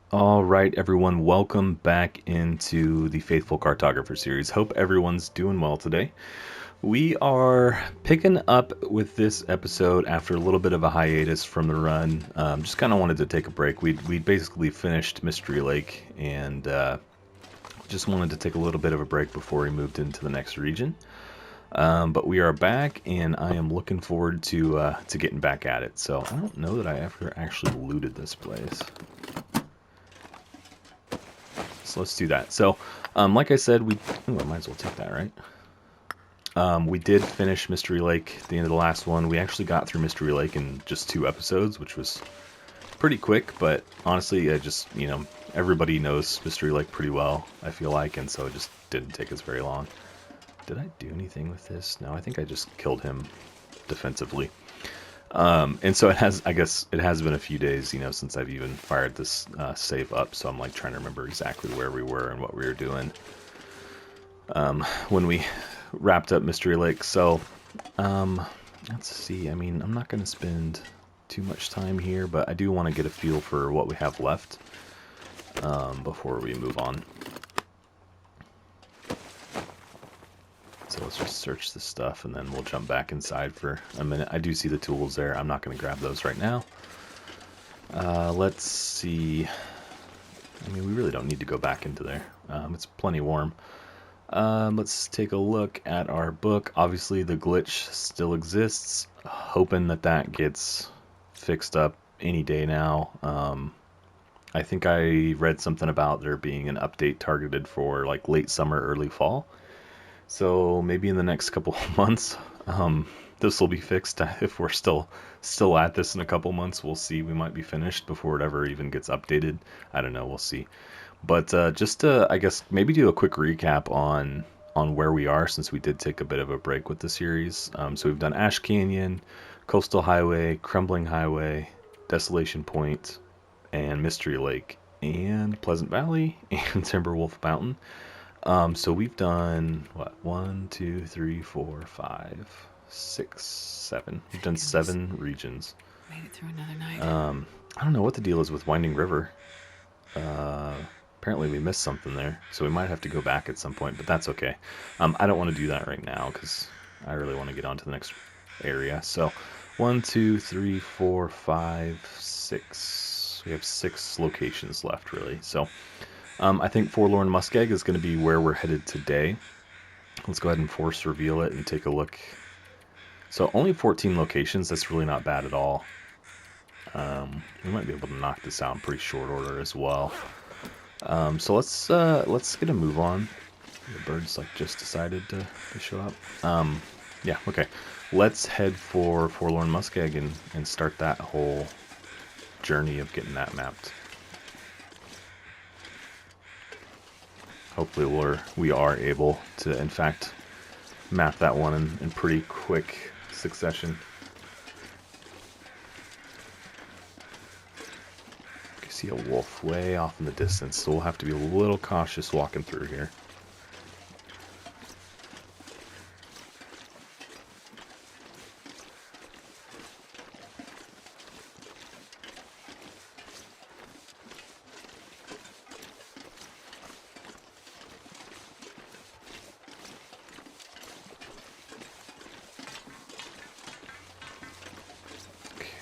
All right, everyone, welcome back into the Faithful Cartographer series. Hope everyone's doing well today. We are picking up with this episode after a little bit of a hiatus from the run. Just kind of wanted to take a break. We basically finished Mystery Lake and just wanted to take a little bit of a break before we moved into the next region. But we are back, and I am looking forward to getting back at it. So I don't know that I ever actually looted this place. So let's do that. So, like I said, I might as well take that, right? We did finish Mystery Lake at the end of the last one. We actually got through Mystery Lake in just 2 episodes, which was pretty quick, but honestly, everybody knows Mystery Lake pretty well, I feel like, and so it just didn't take us very long. Did I do anything with this? No, I think I just killed him defensively. And so I guess it has been a few days, since I've even fired this save up, so I'm like trying to remember exactly where we were and what we were doing when we wrapped up Mystery Lake. So, let's see. I mean, I'm not going to spend too much time here, but I do want to get a feel for what we have left before we move on. So let's just search this stuff, and then we'll jump back inside for a minute. I do see the tools there. I'm not going to grab those right now. Let's see. I mean, we really don't need to go back into there. It's plenty warm. Let's take a look at our book. Obviously, the glitch still exists. Hoping that gets fixed up any day now. I think I read something about there being an update targeted for like late summer, early fall. So maybe in the next couple of months, this will be fixed. If we're still at this in a couple months, we'll see. We might be finished before it ever even gets updated. I don't know. We'll see. But just to, I guess, maybe do a quick recap on where we are, since we did take a bit of a break with the series. So we've done Ash Canyon, Coastal Highway, Crumbling Highway, Desolation Point, and Mystery Lake, and Pleasant Valley, and Timberwolf Mountain. So we've done, what, 1, 2, 3, 4, 5, 6, 7. We've done 7 regions. Made it through another night. I don't know what the deal is with Winding River. Apparently we missed something there, so we might have to go back at some point, but that's okay. I don't want to do that right now, because I really want to get on to the next area. So 1, 2, 3, 4, 5, 6. We have 6 locations left, really. So I think Forlorn Muskeg is going to be where we're headed today. Let's go ahead and force reveal it and take a look. So only 14 locations. That's really not bad at all. We might be able to knock this out in pretty short order as well. So let's get a move on. The birds like just decided to show up. Yeah, okay. Let's head for Forlorn Muskeg and start that whole journey of getting that mapped. Hopefully we are able to, in fact, map that one in pretty quick succession. I can see a wolf way off in the distance, so we'll have to be a little cautious walking through here.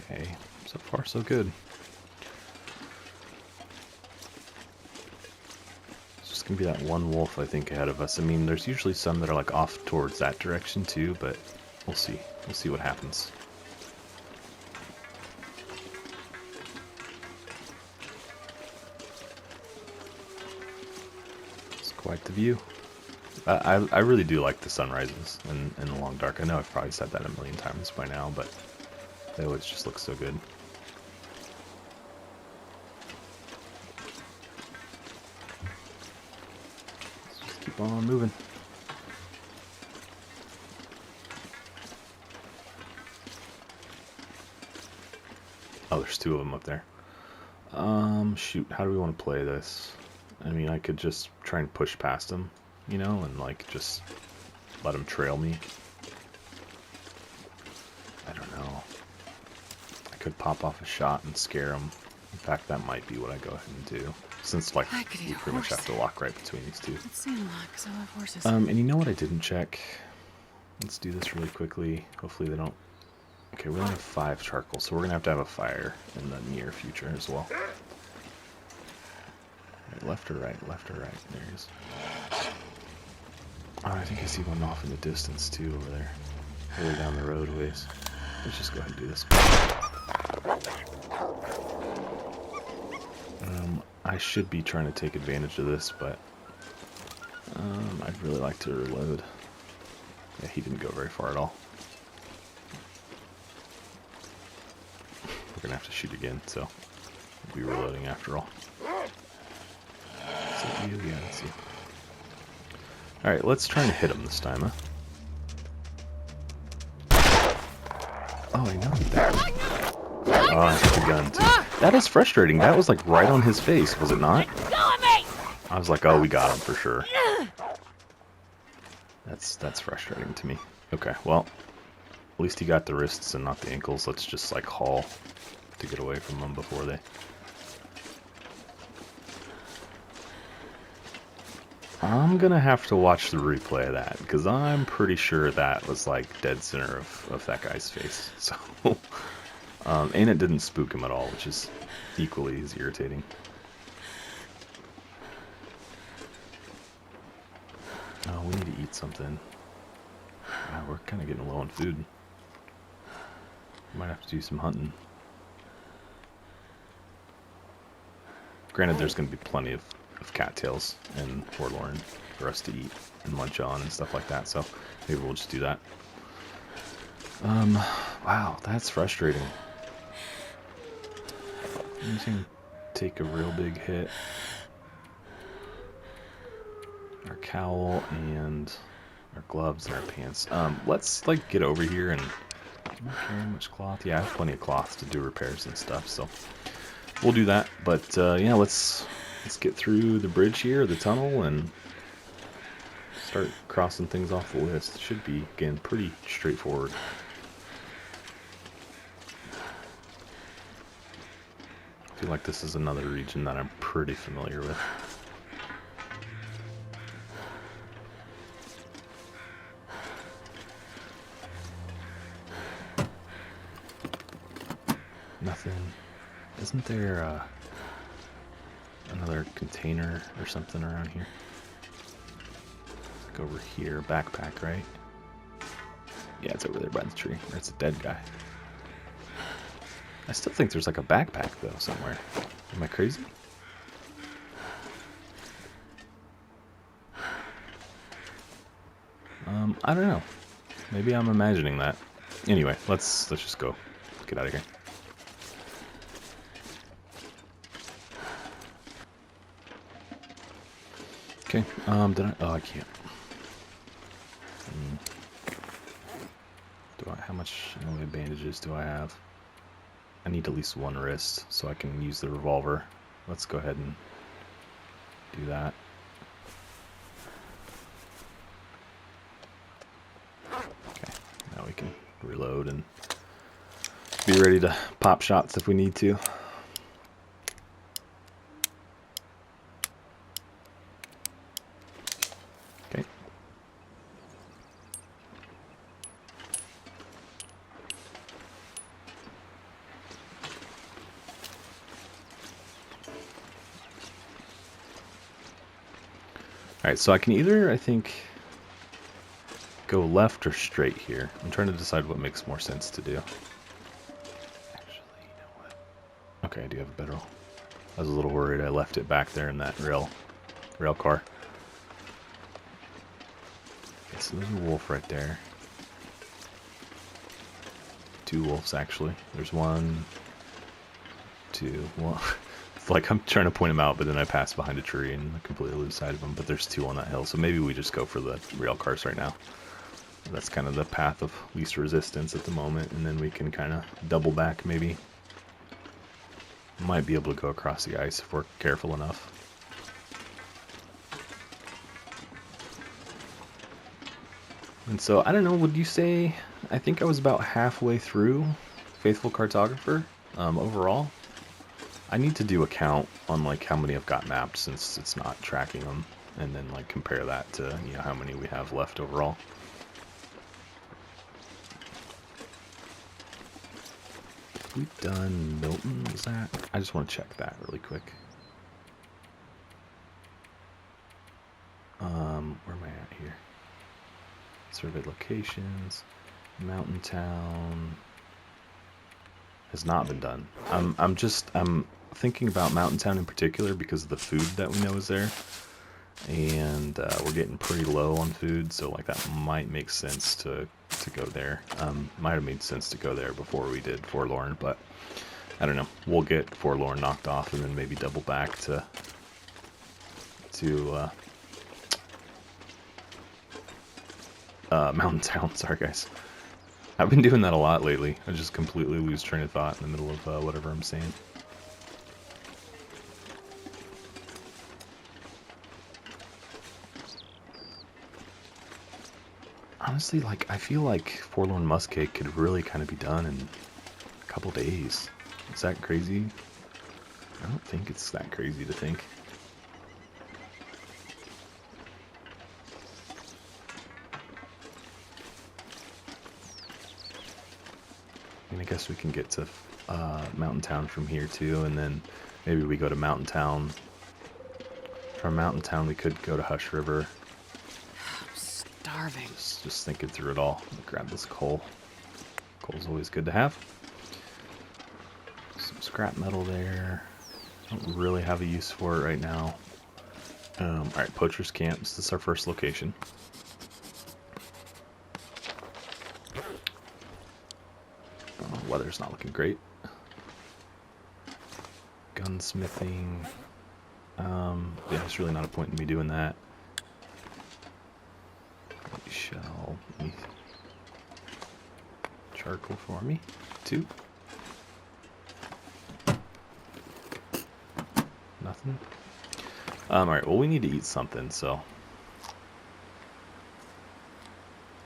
Okay, so far so good. It's just gonna be that one wolf, I think, ahead of us. I mean, there's usually some that are like off towards that direction too, but we'll see. We'll see what happens. It's quite the view. I really do like the sunrises in the long dark. I know I've probably said that a million times by now, but they always just look so good. Let's just keep on moving. Oh, there's 2 of them up there. Shoot, how do we want to play this? I mean, I could just try and push past them, and like just let them trail me. I don't know. I could pop off a shot and scare them, In fact, that might be what I go ahead and do. Since, like, you pretty much have to walk right between these two. Let's see a lot, because I love horses. And you know what I didn't check? Let's do this really quickly. Hopefully they don't... Okay, we only have 5 charcoal, so we're going to have a fire in the near future as well. Right, left or right? Left or right? There he is. Oh, I think I see one off in the distance, too, over there. Way down the roadways. Let's just go ahead and do this. I should be trying to take advantage of this, but I'd really like to reload. Yeah, he didn't go very far at all. We're gonna have to shoot again, so we'll be reloading after all. Is that you? Yeah, that's you. Alright, let's try and hit him this time, huh? Oh, I know that. Oh, I hit the gun, too. That is frustrating. That was, like, right on his face, was it not? I was like, oh, we got him for sure. That's frustrating to me. Okay, well, at least he got the wrists and not the ankles. Let's just, like, haul to get away from them before they... I'm gonna have to watch the replay of that, because I'm pretty sure that was, like, dead center of that guy's face. So, and it didn't spook him at all, which is equally as irritating. Oh, we need to eat something. Wow, we're kind of getting low on food. Might have to do some hunting. Granted, there's going to be plenty of cattails and Forlorn for us to eat and munch on and stuff like that, so maybe we'll just do that. Wow, that's frustrating. I'm just gonna take a real big hit. Our cowl and our gloves and our pants. Let's like get over here and... Am I carrying much cloth? Yeah, I have plenty of cloth to do repairs and stuff, so we'll do that. But yeah, let's get through the bridge here, the tunnel, and start crossing things off the list. It should be, again, pretty straightforward. I feel like this is another region that I'm pretty familiar with. Nothing. Isn't there another container or something around here? Let's go over here. Backpack, right? Yeah, it's over there by the tree. That's a dead guy. I still think there's like a backpack though somewhere. Am I crazy? I don't know. Maybe I'm imagining that. Anyway, let's just go. Get out of here. Okay, did I? Oh, I can't. How much bandages do I have? I need at least one wrist so I can use the revolver. Let's go ahead and do that. Okay, now we can reload and be ready to pop shots if we need to. Okay. Alright, so I can either, I think, go left or straight here. I'm trying to decide what makes more sense to do. Actually, you know what? Okay, I do have a better one. I was a little worried I left it back there in that rail car. Okay, so there's a wolf right there. 2 wolves, actually. There's 1, 2, well... Like, I'm trying to point them out, but then I pass behind a tree and I completely lose sight of them. But there's 2 on that hill, so maybe we just go for the rail cars right now. That's kind of the path of least resistance at the moment, and then we can kind of double back, maybe. Might be able to go across the ice if we're careful enough. And so, I don't know, would you say... I think I was about halfway through Faithful Cartographer, overall. I need to do a count on like how many I've got mapped since it's not tracking them, and then like compare that to, you know, how many we have left overall. We've done Milton, was that? I just want to check that really quick. Where am I at here? Surveyed locations, Mountain Town has not been done. I'm thinking about Mountain Town in particular because of the food that we know is there, and we're getting pretty low on food, so like that might make sense to go there. Might have made sense to go there before we did Forlorn, but I don't know. We'll get Forlorn knocked off and then maybe double back to Mountain Town. Sorry, guys. I've been doing that a lot lately. I just completely lose train of thought in the middle of whatever I'm saying. Honestly, like, I feel like Forlorn Muskeg could really kind of be done in a couple days. Is that crazy? I don't think it's that crazy to think. I mean, I guess we can get to Mountain Town from here too, and then maybe we go to Mountain Town. From Mountain Town, we could go to Hush River. I'm starving. Just thinking through it all. Grab this coal. Coal's always good to have. Some scrap metal there. Don't really have a use for it right now. Alright, Poacher's Camp. This is our first location. Weather's not looking great. Gunsmithing. Yeah, there's really not a point in me doing that. Shell. Charcoal for me. 2. Nothing. Alright, well, we need to eat something, so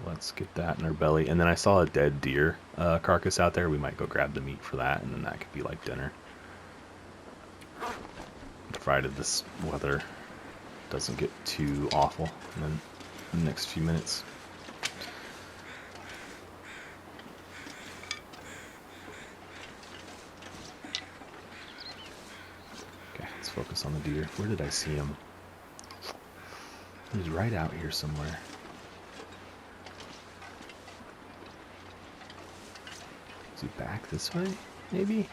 let's get that in our belly. And then I saw a dead deer carcass out there. We might go grab the meat for that, and then that could be like dinner. Provided this weather doesn't get too awful in the next few minutes. Okay, let's focus on the deer. Where did I see him? He was right out here somewhere. Is he back this way, maybe?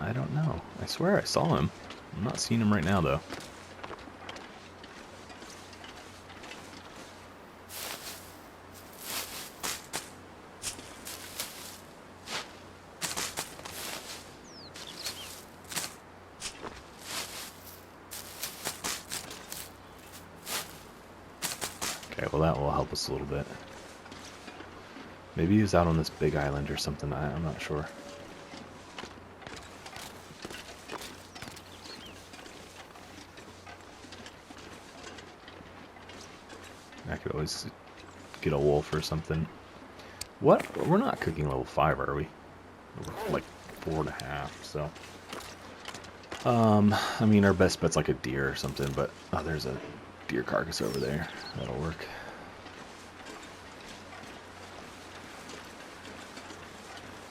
I don't know. I swear I saw him. I'm not seeing him right now, though. Okay, well that will help us a little bit. Maybe he was out on this big island or something. I'm not sure. I could always get a wolf or something. What? We're not cooking level 5, are we? We're like 4.5, so. I mean, our best bet's like a deer or something, but oh, there's a deer carcass over there. That'll work.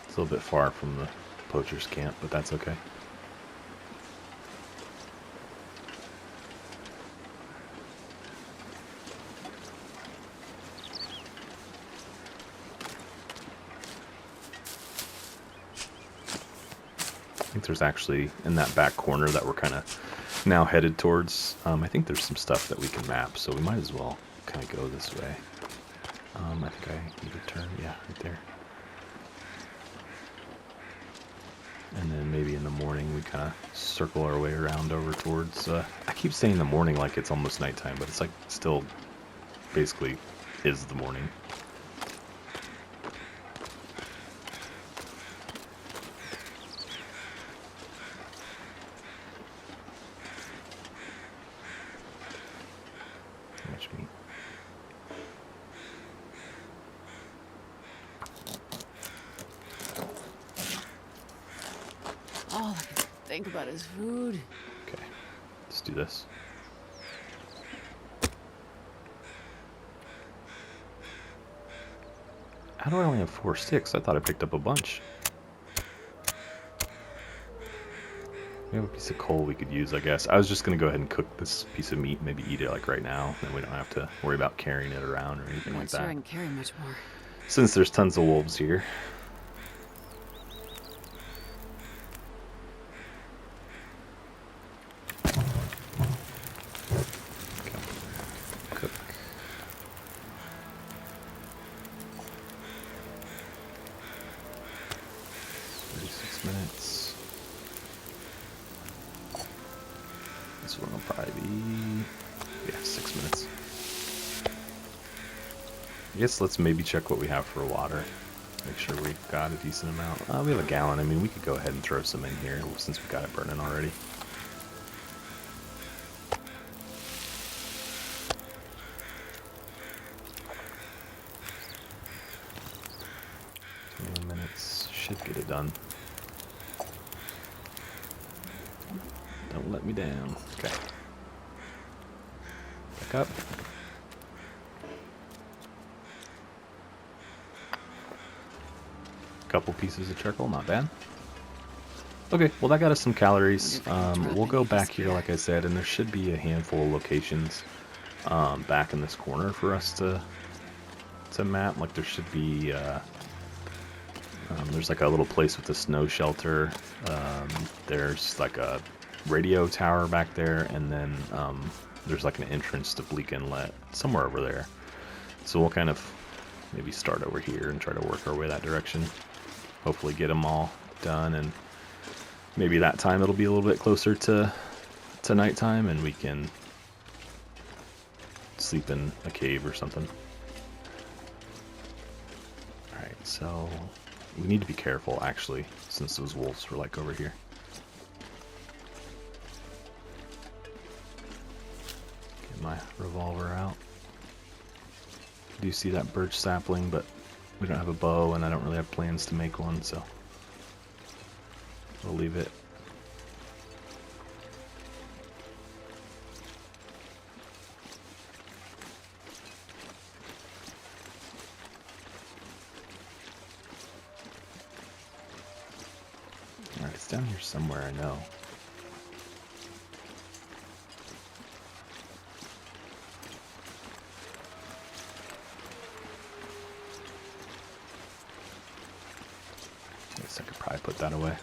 It's a little bit far from the poacher's camp, but that's okay. I think there's actually, in that back corner that we're kind of now headed towards, I think there's some stuff that we can map, so we might as well kind of go this way. I think I need to turn, yeah, right there. And then maybe in the morning we kind of circle our way around over towards, I keep saying the morning like it's almost nighttime, but it's like still basically is the morning. How much meat? think about his food. Okay, let's do this. How do I only have 4 sticks? I thought I picked up a bunch. We have a piece of coal we could use, I guess. I was just going to go ahead and cook this piece of meat, maybe eat it like right now, then we don't have to worry about carrying it around or anything like that. I can carry much more. Since there's tons of wolves here. Okay. Cook. Minutes. This one will probably be, yeah, 6 minutes. I guess let's maybe check what we have for water. Make sure we've got a decent amount. We have a gallon. I mean, we could go ahead and throw some in here since we've got it burning already. Minutes should get it done. Don't let me down. Okay. Back up. Couple pieces of charcoal, not bad. Okay, well that got us some calories. We'll go back here, like I said, and there should be a handful of locations back in this corner for us to map. Like there should be, there's like a little place with a snow shelter. There's like a radio tower back there, and then there's like an entrance to Bleak Inlet somewhere over there. So we'll kind of maybe start over here and try to work our way that direction. Hopefully get them all done, and maybe that time it'll be a little bit closer to nighttime and we can sleep in a cave or something. Alright, so we need to be careful actually, since those wolves were like over here. Get my revolver out. I do see that birch sapling, but we don't have a bow, and I don't really have plans to make one, so we'll leave it. Alright, it's down here somewhere, I know. I could probably put that away.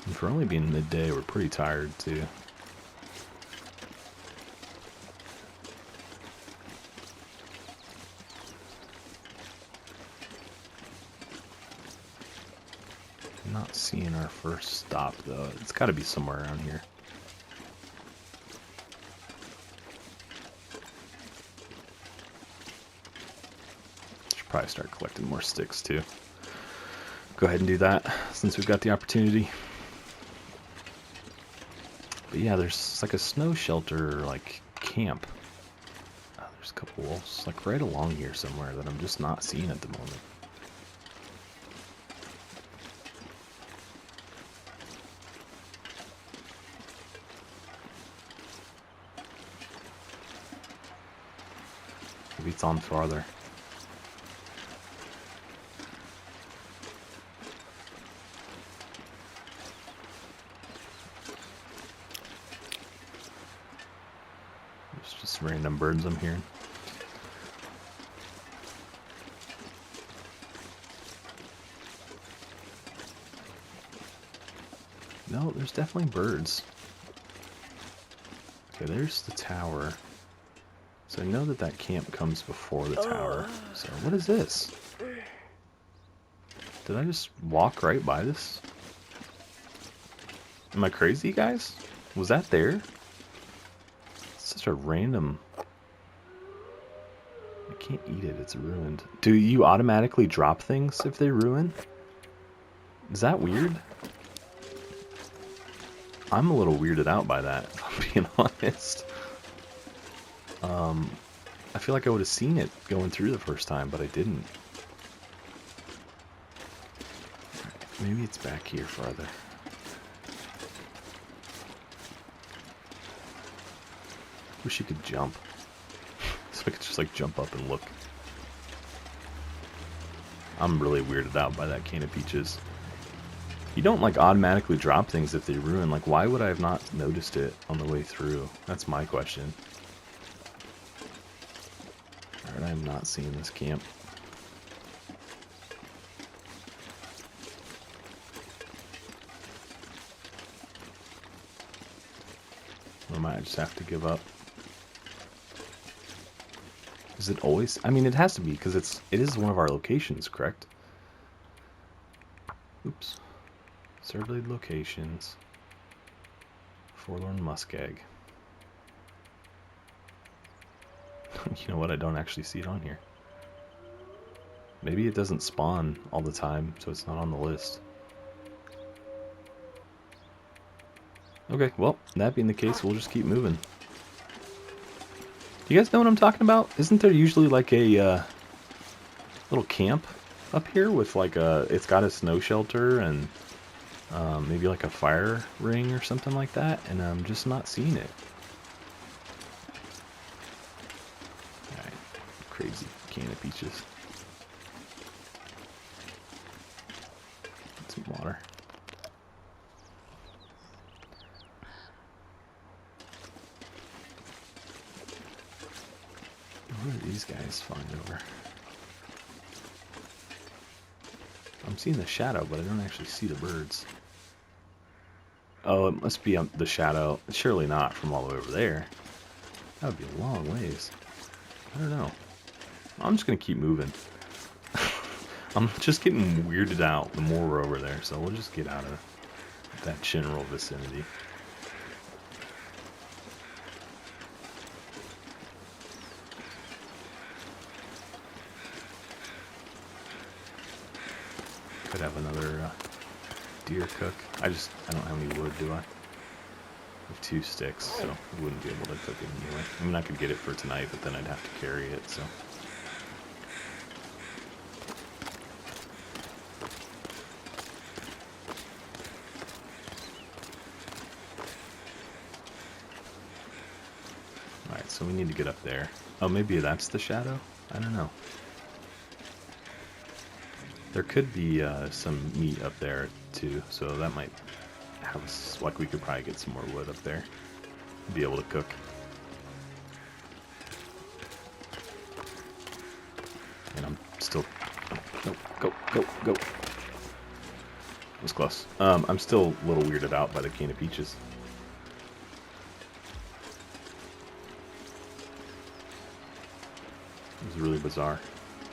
And for only being midday, we're pretty tired too. I'm not seeing our first stop though. It's got to be somewhere around here. Probably start collecting more sticks too. Go ahead and do that since we've got the opportunity. But yeah, there's like a snow shelter, like camp. There's a couple wolves like right along here somewhere that I'm just not seeing at the moment. Maybe it's on farther. Just random birds I'm hearing. No, there's definitely birds. Okay, there's the tower. So I know that that camp comes before the tower. So what is this? Did I just walk right by this? Am I crazy, guys? Was that there? Such a random... I can't eat it, it's ruined. Do you automatically drop things if they ruin? Is that weird? I'm a little weirded out by that, if I'm being honest. I feel like I would have seen it going through the first time, but I didn't. Maybe it's back here farther. Wish you could jump. So I could just like jump up and look. I'm really weirded out by that can of peaches. You don't like automatically drop things if they ruin. Like, why would I have not noticed it on the way through? That's my question. Alright, I'm not seeing this camp. I might just have to give up. Is it always? I mean, it has to be, because it is one of our locations, correct? Oops. Surveyed locations. Forlorn Muskeg. You know what? I don't actually see it on here. Maybe it doesn't spawn all the time, so it's not on the list. Okay, well, that being the case, we'll just keep moving. You guys know what I'm talking about? Isn't there usually like a little camp up here with like it's got a snow shelter and maybe like a fire ring or something like that, and I'm just not seeing it. Alright, crazy can of peaches. Get some water. What are these guys flying over? I'm seeing the shadow, but I don't actually see the birds. Oh, it must be the shadow. Surely not from all the way over there. That would be a long ways. I don't know. I'm just going to keep moving. I'm just getting weirded out the more we're over there, so we'll just get out of that general vicinity. Could have another deer cook. I don't have any wood, do I? I have 2 sticks, so I wouldn't be able to cook it anyway. I mean, I could get it for tonight, but then I'd have to carry it, so. Alright, so we need to get up there. Oh, maybe that's the shadow? I don't know. There could be some meat up there too, so that might have us, like we could probably get some more wood up there. Be able to cook. And I'm still, no, go. That was close. I'm still a little weirded out by the can of peaches. It was really bizarre.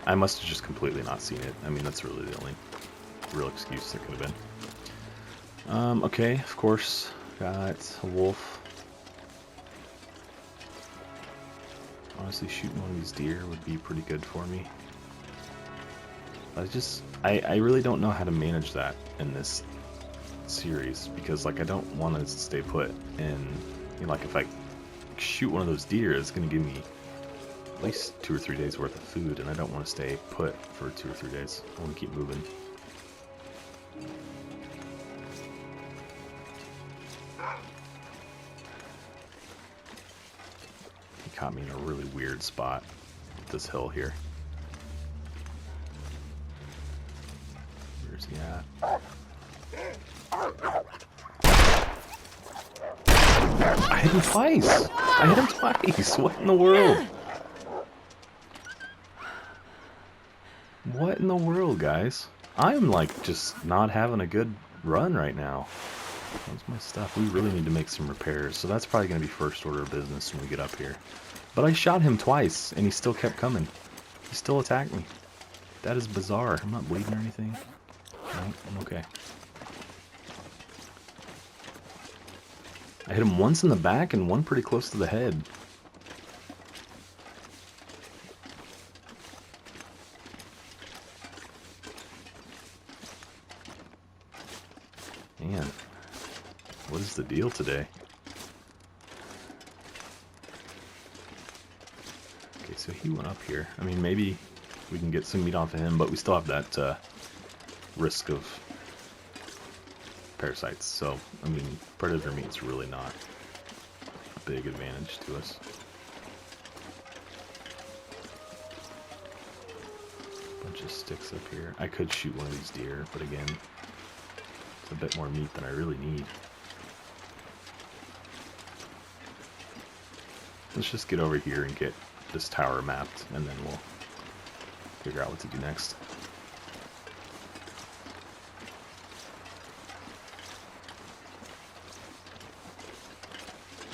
I must have just completely not seen it. I mean, that's really the only real excuse there could have been. Okay, of course, got a wolf. Honestly, shooting one of these deer would be pretty good for me. I really don't know how to manage that in this series, because, like, I don't want to stay put, and, you know, like, if I shoot one of those deer, it's going to give me at least 2 or 3 days worth of food, and I don't want to stay put for 2 or 3 days. I want to keep moving. He caught me in a really weird spot with this hill here. Where's he at? I hit him twice! I hit him twice! What in the world? What in the world, guys? I'm, like, just not having a good run right now. What's my stuff? We really need to make some repairs, so that's probably going to be first order of business when we get up here. But I shot him twice, and he still kept coming. He still attacked me. That is bizarre. I'm not bleeding or anything. No, I'm okay. I hit him once in the back and one pretty close to the head. Man, what is the deal today? Okay, so he went up here. I mean, maybe we can get some meat off of him, but we still have that risk of parasites. So, I mean, predator meat's really not a big advantage to us. Bunch of sticks up here. I could shoot one of these deer, but again, it's a bit more meat than I really need. Let's just get over here and get this tower mapped, and then we'll figure out what to do next.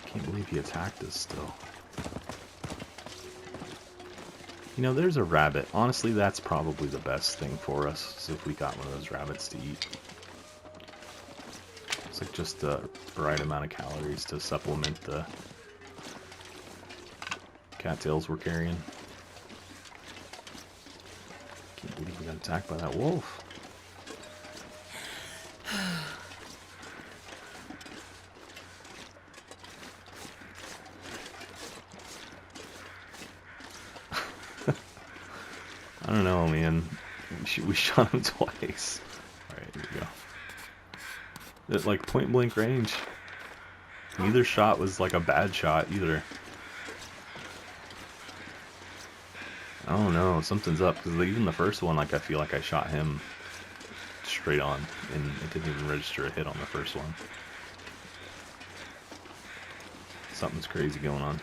Can't believe he attacked us still. You know, there's a rabbit. Honestly, that's probably the best thing for us, is if we got one of those rabbits to eat. It's like just the right amount of calories to supplement the cattails we're carrying. Can't believe we got attacked by that wolf. I don't know, man. We shot him twice. Alright, here we go. At like point blank range. Neither shot was like a bad shot either. I don't know, something's up, because even the first one, like, I feel like I shot him straight on, and it didn't even register a hit on the first one. Something's crazy going on.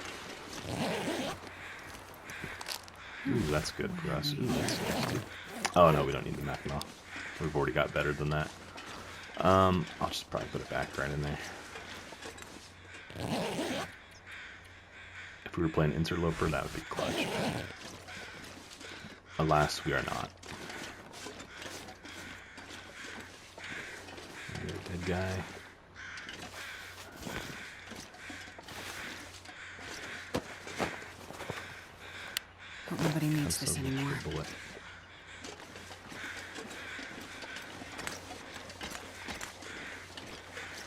Ooh, that's good for us. Ooh, that's nasty. Oh no, we don't need the Mackinac. We've already got better than that. I'll just probably put it back right in there. If we were playing Interloper, that would be clutch. Alas, we are not. Dead guy. Hope nobody needs this anymore. Bullet.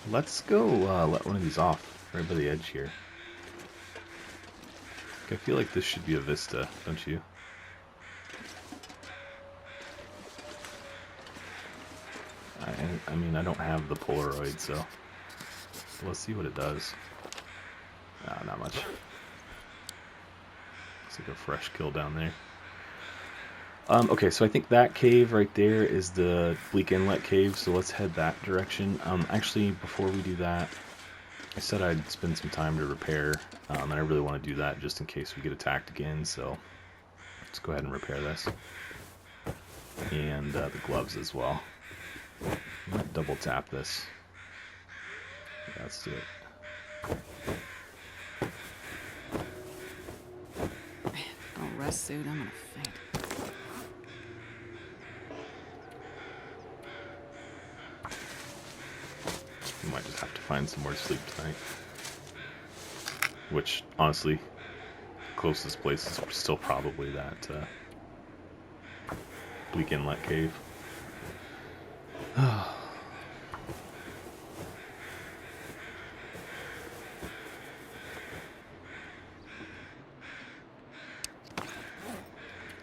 Let's go let one of these off right by the edge here. I feel like this should be a vista, don't you? I mean, I don't have the Polaroid, so let's see what it does. No, not much. Looks like a fresh kill down there. Okay, so I think that cave right there is the Bleak Inlet cave, so let's head that direction. Actually, before we do that, I said I'd spend some time to repair, and I really want to do that just in case we get attacked again, so let's go ahead and repair this. And the gloves as well. I might double tap this. Yeah, let's do it. I'll rest suit, I'm gonna faint. We might just have to find some more sleep tonight. Which, honestly, closest place is still probably that Bleak Inlet cave.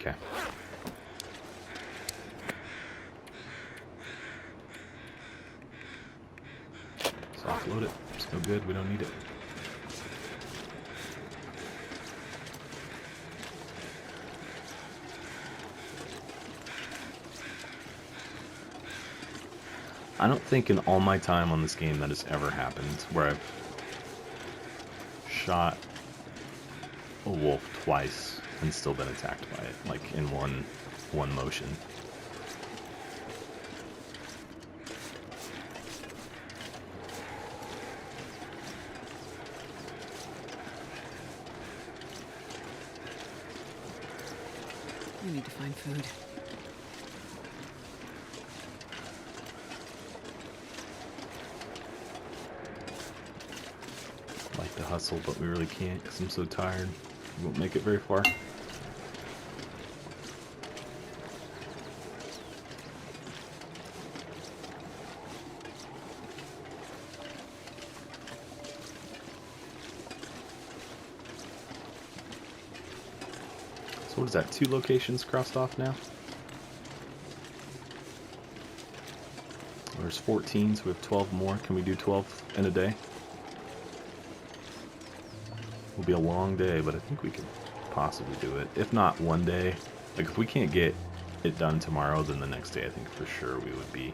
Okay. Let's offload it. It's no good. We don't need it. I don't think in all my time on this game that has ever happened where I've shot a wolf twice and still been attacked by it, like in one motion. We need to find food. Like to hustle, but we really can't because I'm so tired. We won't make it very far. So what is that? 2 locations crossed off now? There's 14, so we have 12 more. Can we do 12 in a day? Will be a long day, but I think we could possibly do it. If not one day, like if we can't get it done tomorrow, then the next day I think for sure we would be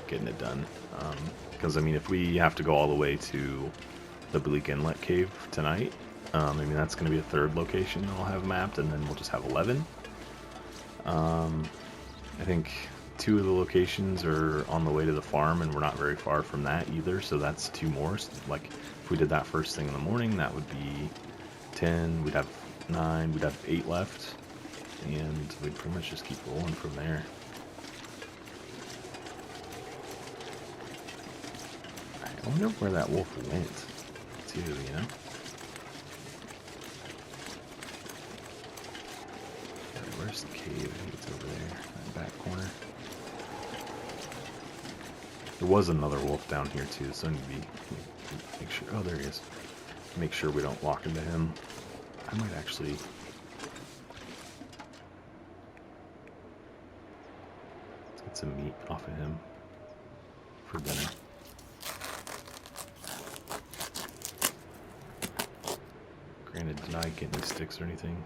getting it done. Because I mean, if we have to go all the way to the Bleak Inlet Cave tonight, I mean that's going to be a 3rd location I'll have mapped, and then we'll just have 11. I think 2 of the locations are on the way to the farm, and we're not very far from that either, so that's 2 more. Like, if we did that first thing in the morning, that would be 10, we'd have 9, we'd have 8 left, and we'd pretty much just keep rolling from there. I wonder where that wolf went, too, you know? Where's the cave? I think it's over there, that back corner. There was another wolf down here too, so I need to make sure. Oh, there he is. Make sure we don't walk into him. I might actually. Let's get some meat off of him for dinner. Granted, did I get any sticks or anything?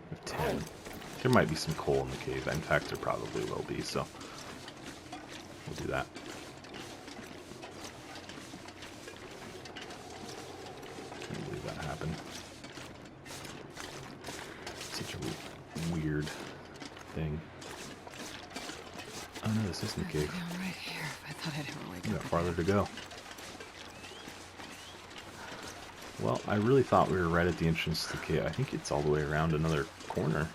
I have 10. There might be some coal in the cave. In fact, there probably will be, so we'll do that. Can't believe that happened. Such a weird thing. Oh no, this isn't the cave. Down right here. I thought I'd ever wake We up. got farther to go. Well, I really thought we were right at the entrance to the cave. I think it's all the way around another corner.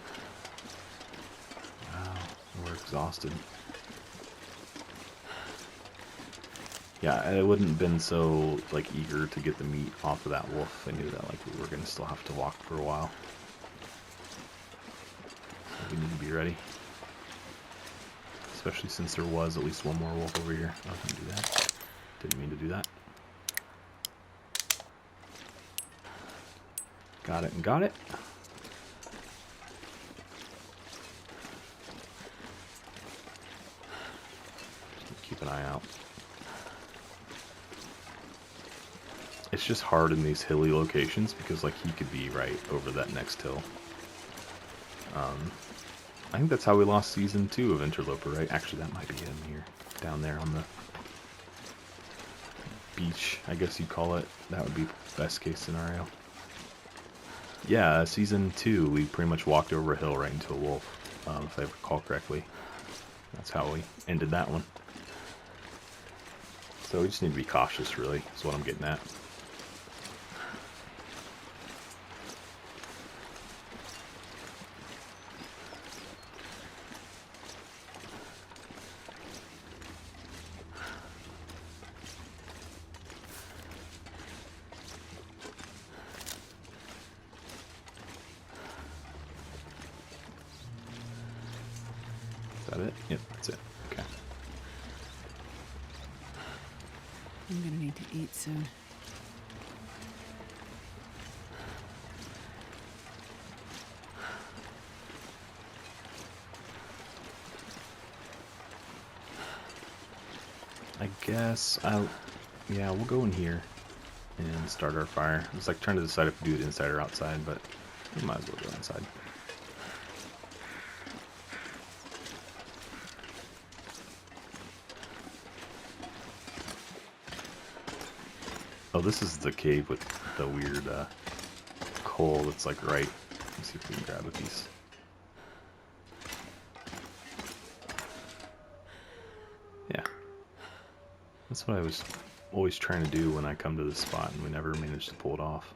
Wow, we're exhausted. Yeah, I wouldn't have been so like eager to get the meat off of that wolf. I knew that like we were gonna still have to walk for a while. So we need to be ready. Especially since there was at least one more wolf over here. Oh, I can do that. Didn't mean to do that. Got it and got it. Keep an eye out. It's just hard in these hilly locations because like he could be right over that next hill. I think that's how we lost season 2 of Interloper, right? Actually, that might be him here, down there on the beach, I guess you'd call it. That would be best case scenario. Yeah, season 2, we pretty much walked over a hill right into a wolf, if I recall correctly. That's how we ended that one. So we just need to be cautious, really, is what I'm getting at. Is that it? Yep, that's it. Okay. I'm gonna need to eat soon. I guess yeah, we'll go in here and start our fire. It's like trying to decide if we do it inside or outside, but we might as well go inside. Oh, this is the cave with the weird coal that's like right. Let's see if we can grab a piece. Yeah. That's what I was always trying to do when I come to this spot, and we never managed to pull it off.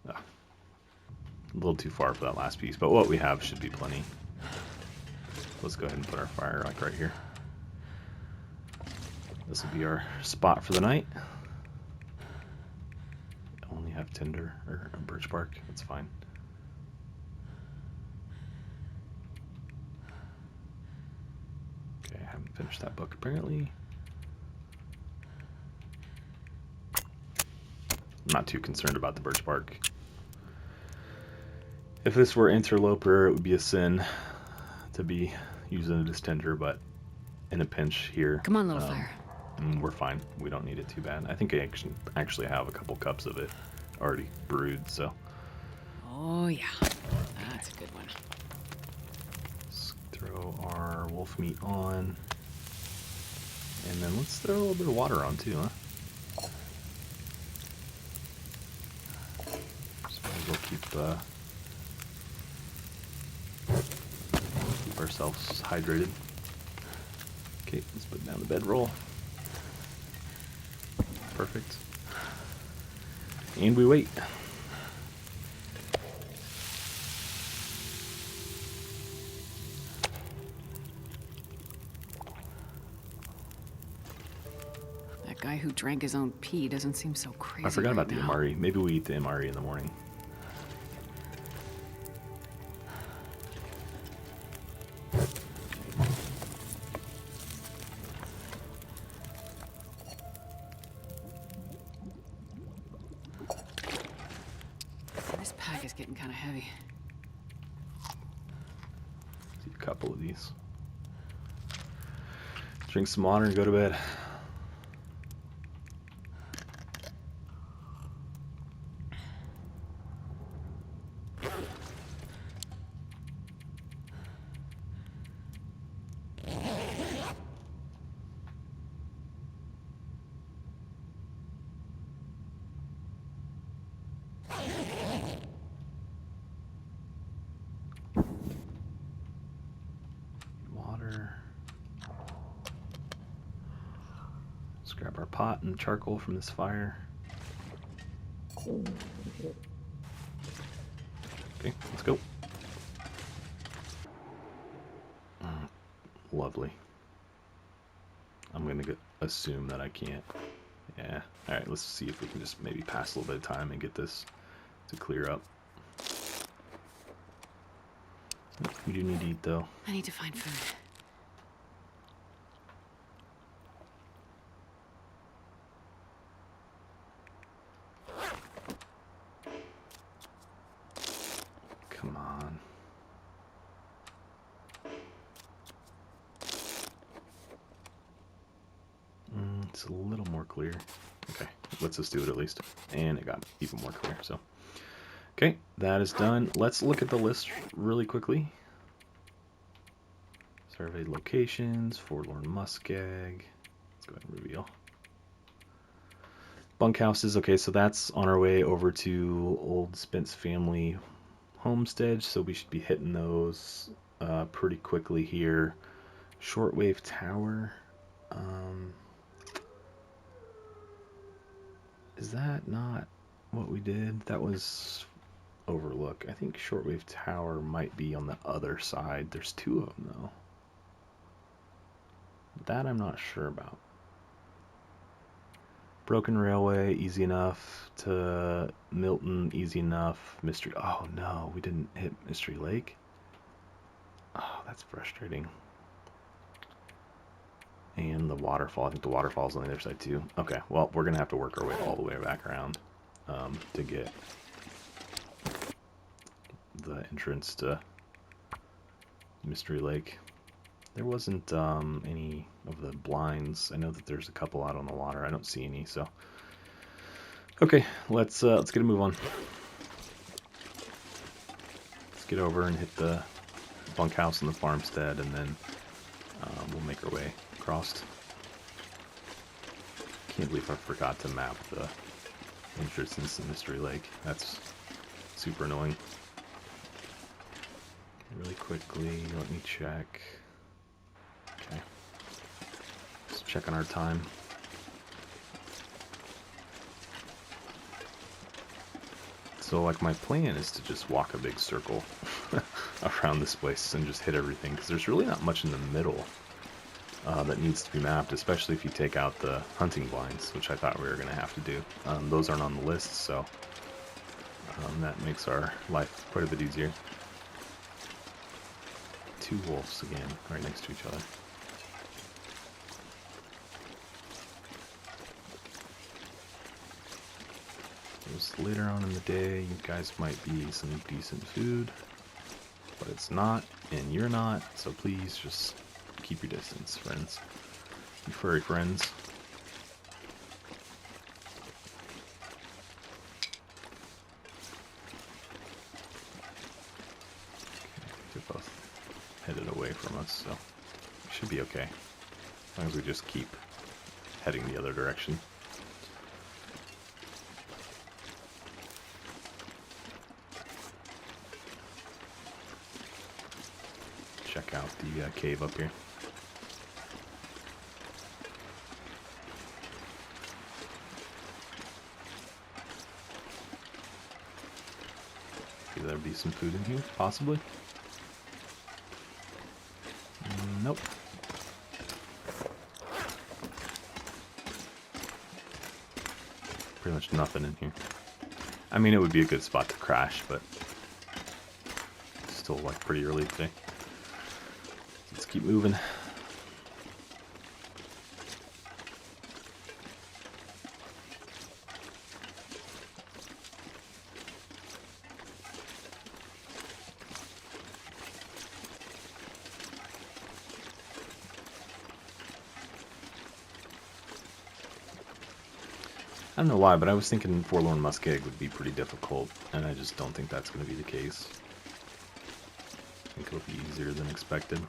Ah, a little too far for that last piece, but what we have should be plenty. Let's go ahead and put our fire like right here. This will be our spot for the night. Only have tinder or birch bark. That's fine. Okay, I haven't finished that book apparently. I'm not too concerned about the birch bark. If this were Interloper, it would be a sin to be using it as tinder, but in a pinch here, Come on, little fire. we're fine. We don't need it too bad. I think I actually have a couple cups of it already brewed, so. Oh, yeah. That's a good one. Let's throw our wolf meat on. And then let's throw a little bit of water on too, huh? So might as well keep ourselves hydrated. Okay, let's put down the bedroll. Perfect. And we wait. That guy who drank his own pee doesn't seem so crazy. I forgot about right the now. MRE. Maybe we eat the MRE in the morning. This pack is getting kind of heavy. See a couple of these. Drink some water and go to bed. Water. Let's grab our pot and charcoal from this fire. Okay, let's go. Lovely. I'm gonna assume that I can't. Yeah. Alright, let's see if we can just maybe pass a little bit of time and get this to clear up. We do need to eat though. I need to find food. Come on. It's a little more clear. Okay, let's just do it at least. And it got even more clear, so. Okay, that is done. Let's look at the list really quickly. Surveyed locations, Forlorn Muskeg. Let's go ahead and reveal. Bunkhouses, okay, so that's on our way over to Old Spence family homestead, so we should be hitting those pretty quickly here. Shortwave tower. Is that not what we did? That was Overlook. I think Shortwave Tower might be on the other side. There's two of them, though. That I'm not sure about. Broken Railway, easy enough. To Milton, easy enough. Mystery... Oh, no. We didn't hit Mystery Lake. Oh, that's frustrating. And the waterfall. I think the waterfall's on the other side, too. Okay, well, we're going to have to work our way all the way back around to get the entrance to Mystery Lake. There wasn't any of the blinds. I know that there's a couple out on the water. I don't see any, so... Okay, let's get a move on. Let's get over and hit the bunkhouse and the farmstead, and then we'll make our way across. Can't believe I forgot to map the entrance into Mystery Lake. That's super annoying. Really quickly, let me check. Okay. Let's check on our time. So, like, my plan is to just walk a big circle around this place and just hit everything, because there's really not much in the middle that needs to be mapped, especially if you take out the hunting blinds, which I thought we were going to have to do. Those aren't on the list, so that makes our life quite a bit easier. Two wolves again, right next to each other. knows, later on in the day, you guys might be some decent food, but it's not, and you're not, so please just keep your distance, friends. You furry friends. They're both headed away from us, so we should be okay. As long as we just keep heading the other direction. Check out the cave up here. Maybe there'd be some food in here, possibly. Nope. Pretty much nothing in here. I mean, it would be a good spot to crash, but it's still like pretty early today. Let's keep moving. I don't know why, but I was thinking Forlorn Muskeg would be pretty difficult, and I just don't think that's going to be the case. I think it'll be easier than expected.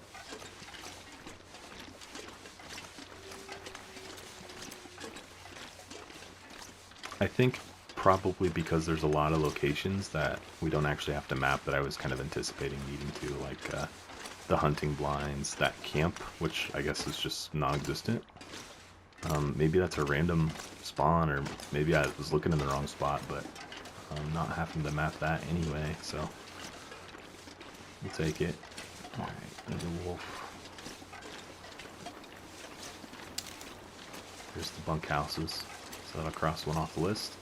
I think probably because there's a lot of locations that we don't actually have to map that I was kind of anticipating needing to, like the hunting blinds, that camp, which I guess is just non-existent. Maybe that's a random spawn, or maybe I was looking in the wrong spot, but I'm not having to map that anyway, so we'll take it. Alright, there's a wolf. There's the bunkhouses, so that'll cross one off the list.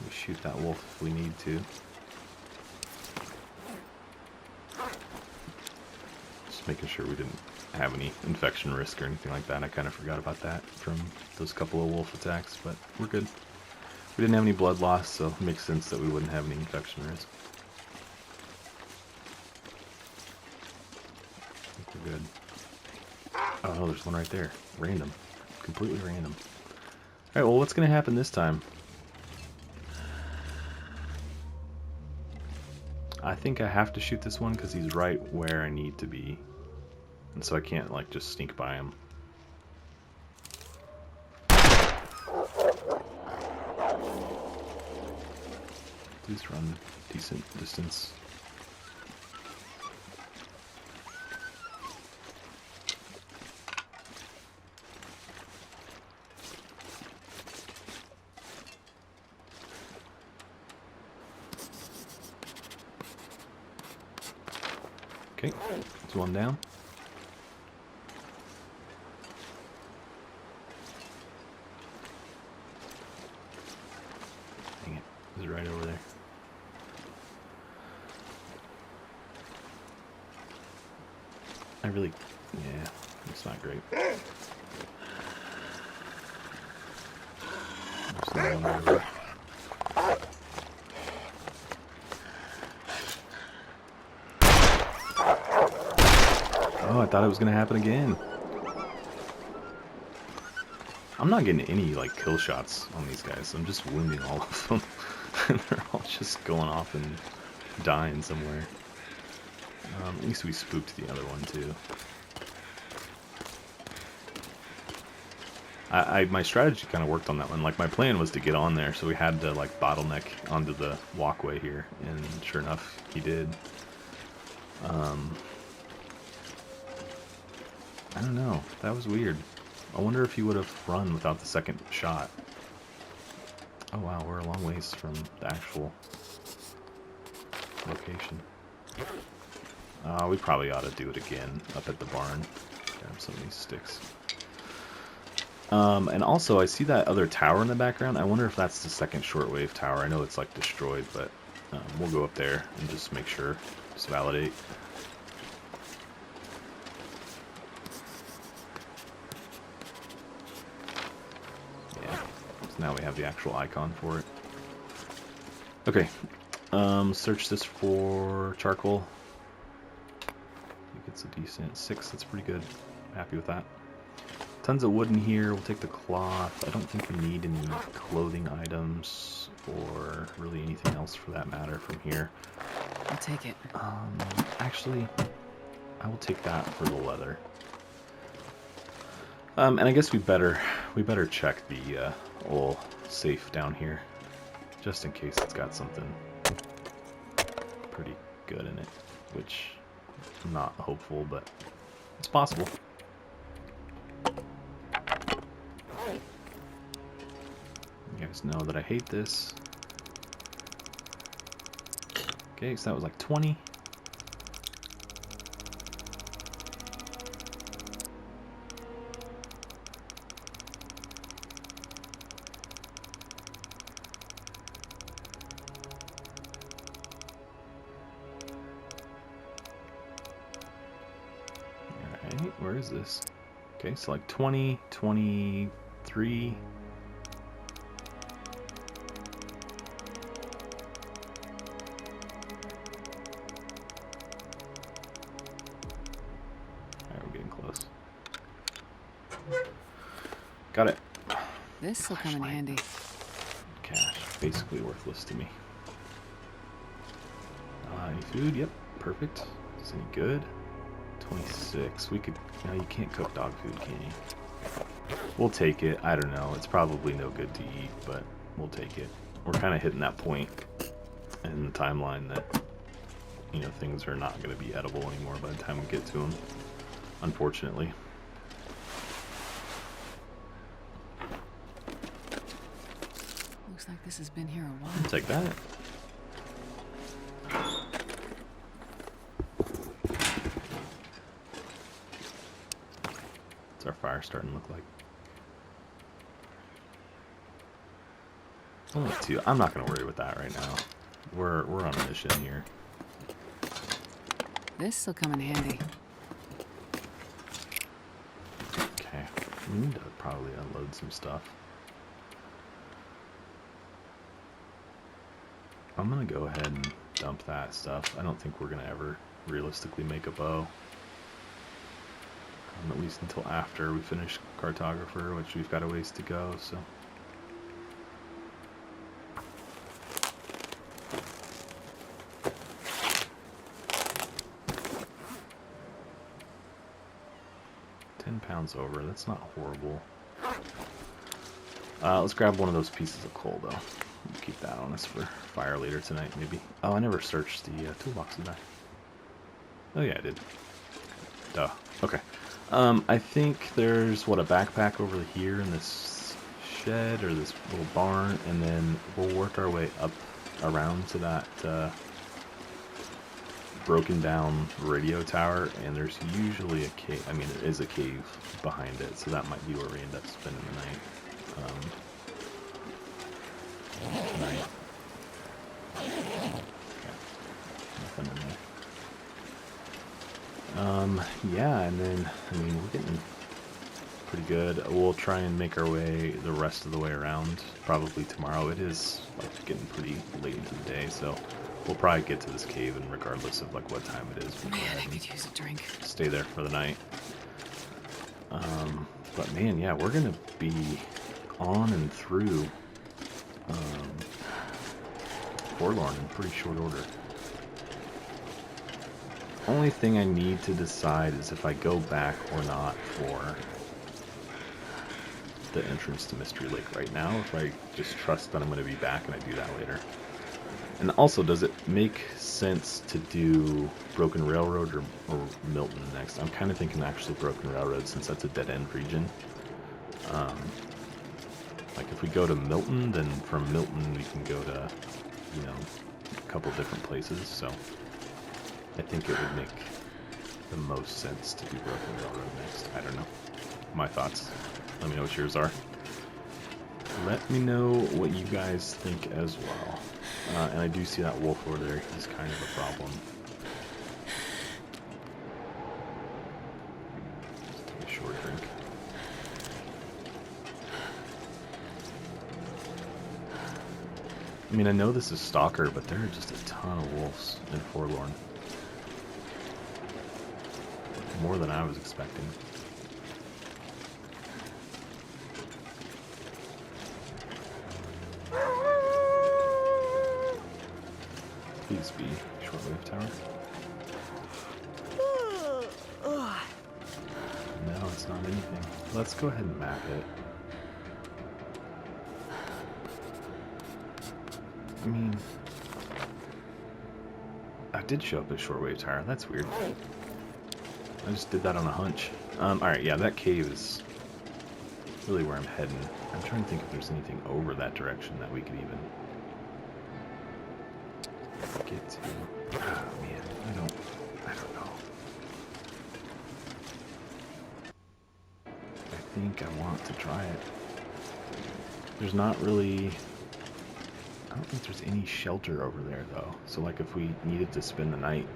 We shoot that wolf if we need to. Just making sure we didn't have any infection risk or anything like that. I kind of forgot about that from those couple of wolf attacks, but we're good. We didn't have any blood loss, so it makes sense that we wouldn't have any infection risk. I think we're good. Oh no, there's one right there. Random. Completely random. Alright, well, what's going to happen this time? I think I have to shoot this one because he's right where I need to be. And so I can't, like, just sneak by him. Please run decent distance. Okay, there's one down. Dang it, he's right over there. I really, yeah, it's not great. There's another one over there. Oh, I thought it was going to happen again. I'm not getting any, like, kill shots on these guys. I'm just wounding all of them. And they're all just going off and dying somewhere. At least we spooked the other one, too. My strategy kind of worked on that one. Like, my plan was to get on there, so we had to, like, bottleneck onto the walkway here. And sure enough, he did. I don't know. That was weird. I wonder if he would have run without the second shot. Oh wow, we're a long ways from the actual location. We probably ought to do it again up at the barn. Grab some of these sticks. And also, I see that other tower in the background. I wonder if that's the second shortwave tower. I know it's like destroyed, but we'll go up there and just make sure. Just validate. Now we have the actual icon for it. Okay, search this for charcoal. I think it's a decent 6, that's pretty good. Happy with that. Tons of wood in here, we'll take the cloth. I don't think we need any clothing items or really anything else for that matter from here. I'll take it. Actually, I will take that for the leather. And I guess we better check the old safe down here, just in case it's got something pretty good in it, which I'm not hopeful, but it's possible. You guys know that I hate this. Okay, so that was like 20. Alright, where is this? Okay, so like 20, 23. Got it. This will come in handy. Cash, basically worthless to me. Any food? Yep, perfect. Is any good? 26. We could. No, you can't cook dog food, can you? We'll take it. I don't know. It's probably no good to eat, but we'll take it. We're kind of hitting that point in the timeline that, you know, things are not going to be edible anymore by the time we get to them, unfortunately. Looks like this has been here a while. I'll take that. What's our fire starting to look like? Only 2. I'm not going to worry with that right now. We're on a mission here. This will come in handy. Okay, we need to probably unload some stuff. I'm gonna go ahead and dump that stuff. I don't think we're gonna ever realistically make a bow. At least until after we finish Cartographer, which we've got a ways to go, so. £10 over, that's not horrible. Let's grab one of those pieces of coal, though. We'll keep that on us for fire later tonight, maybe. Oh, I never searched the toolbox, did I? Oh, yeah, I did. Duh. Okay. I think there's, what, a backpack over here in this shed, or this little barn, and then we'll work our way up around to that broken down radio tower, and there's usually a cave. I mean, it is a cave behind it, so that might be where we end up spending the night. Tonight. Okay. Nothing in there. Yeah, and then, I mean, we're getting pretty good. We'll try and make our way the rest of the way around, probably tomorrow. It is, like, getting pretty late into the day, so we'll probably get to this cave, and regardless of, like, what time it is, we'll Man, I could use a drink. stay there for the night. But man, yeah, we're gonna be on and through Forlorn in pretty short order. Only thing I need to decide is if I go back or not for the entrance to Mystery Lake right now, if I just trust that I'm going to be back and I do that later. And also, does it make sense to do Broken Railroad or Milton next? I'm kind of thinking actually Broken Railroad, since that's a dead-end region. Like if we go to Milton, then from Milton we can go to, you know, a couple different places. So I think it would make the most sense to do Broken Railroad next. I don't know. My thoughts. Let me know what yours are. Let me know what you guys think as well. And I do see that wolf over there. He's kind of a problem. Just take a short drink. I mean, I know this is Stalker, but there are just a ton of wolves in Forlorn. More than I was expecting. Please be shortwave tower. No, it's not anything. Let's go ahead and map it. I mean, I did show up at shortwave tower. That's weird. I just did that on a hunch. Alright, yeah, that cave is really where I'm heading. I'm trying to think if there's anything over that direction that we could even get to. Oh man, I don't know. I think I want to try it. There's not really... I don't think there's any shelter over there though. So like if we needed to spend the night,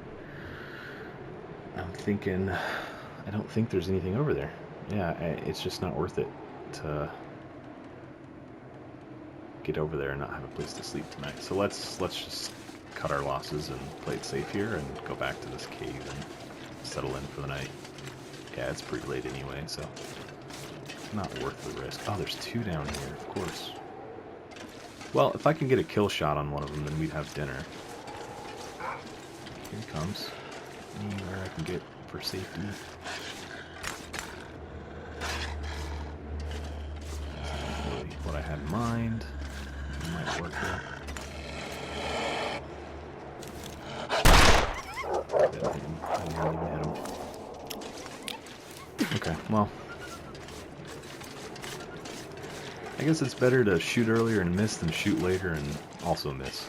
I'm thinking, I don't think there's anything over there. Yeah, it's just not worth it to get over there and not have a place to sleep tonight. So let's just cut our losses and play it safe here and go back to this cave and settle in for the night. Yeah, it's pretty late anyway, so not worth the risk. Oh, there's two down here, of course. Well, if I can get a kill shot on one of them, then we'd have dinner. Here he comes. Anywhere I can get for safety. That's not really what I had in mind. It might work here. I didn't even hit him. Okay, well. I guess it's better to shoot earlier and miss than shoot later and also miss.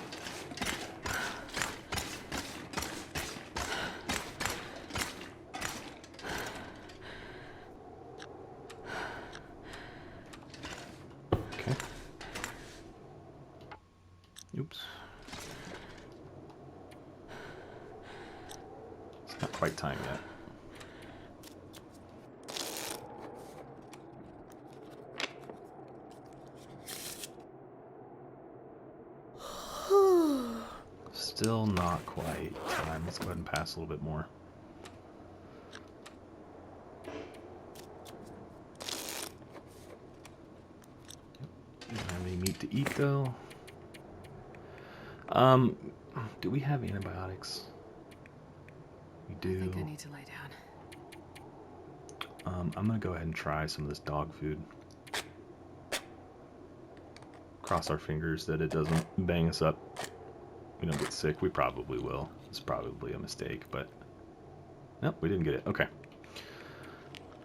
Okay. Oops. It's not quite time yet. Still not quite time. Let's go ahead and pass a little bit more. Don't have any meat to eat though. Do we have antibiotics? We do. I think I need to lay down. I'm gonna go ahead and try some of this dog food. Cross our fingers that it doesn't bang us up. We don't get sick. We probably will. It's probably a mistake, but nope, we didn't get it. Okay.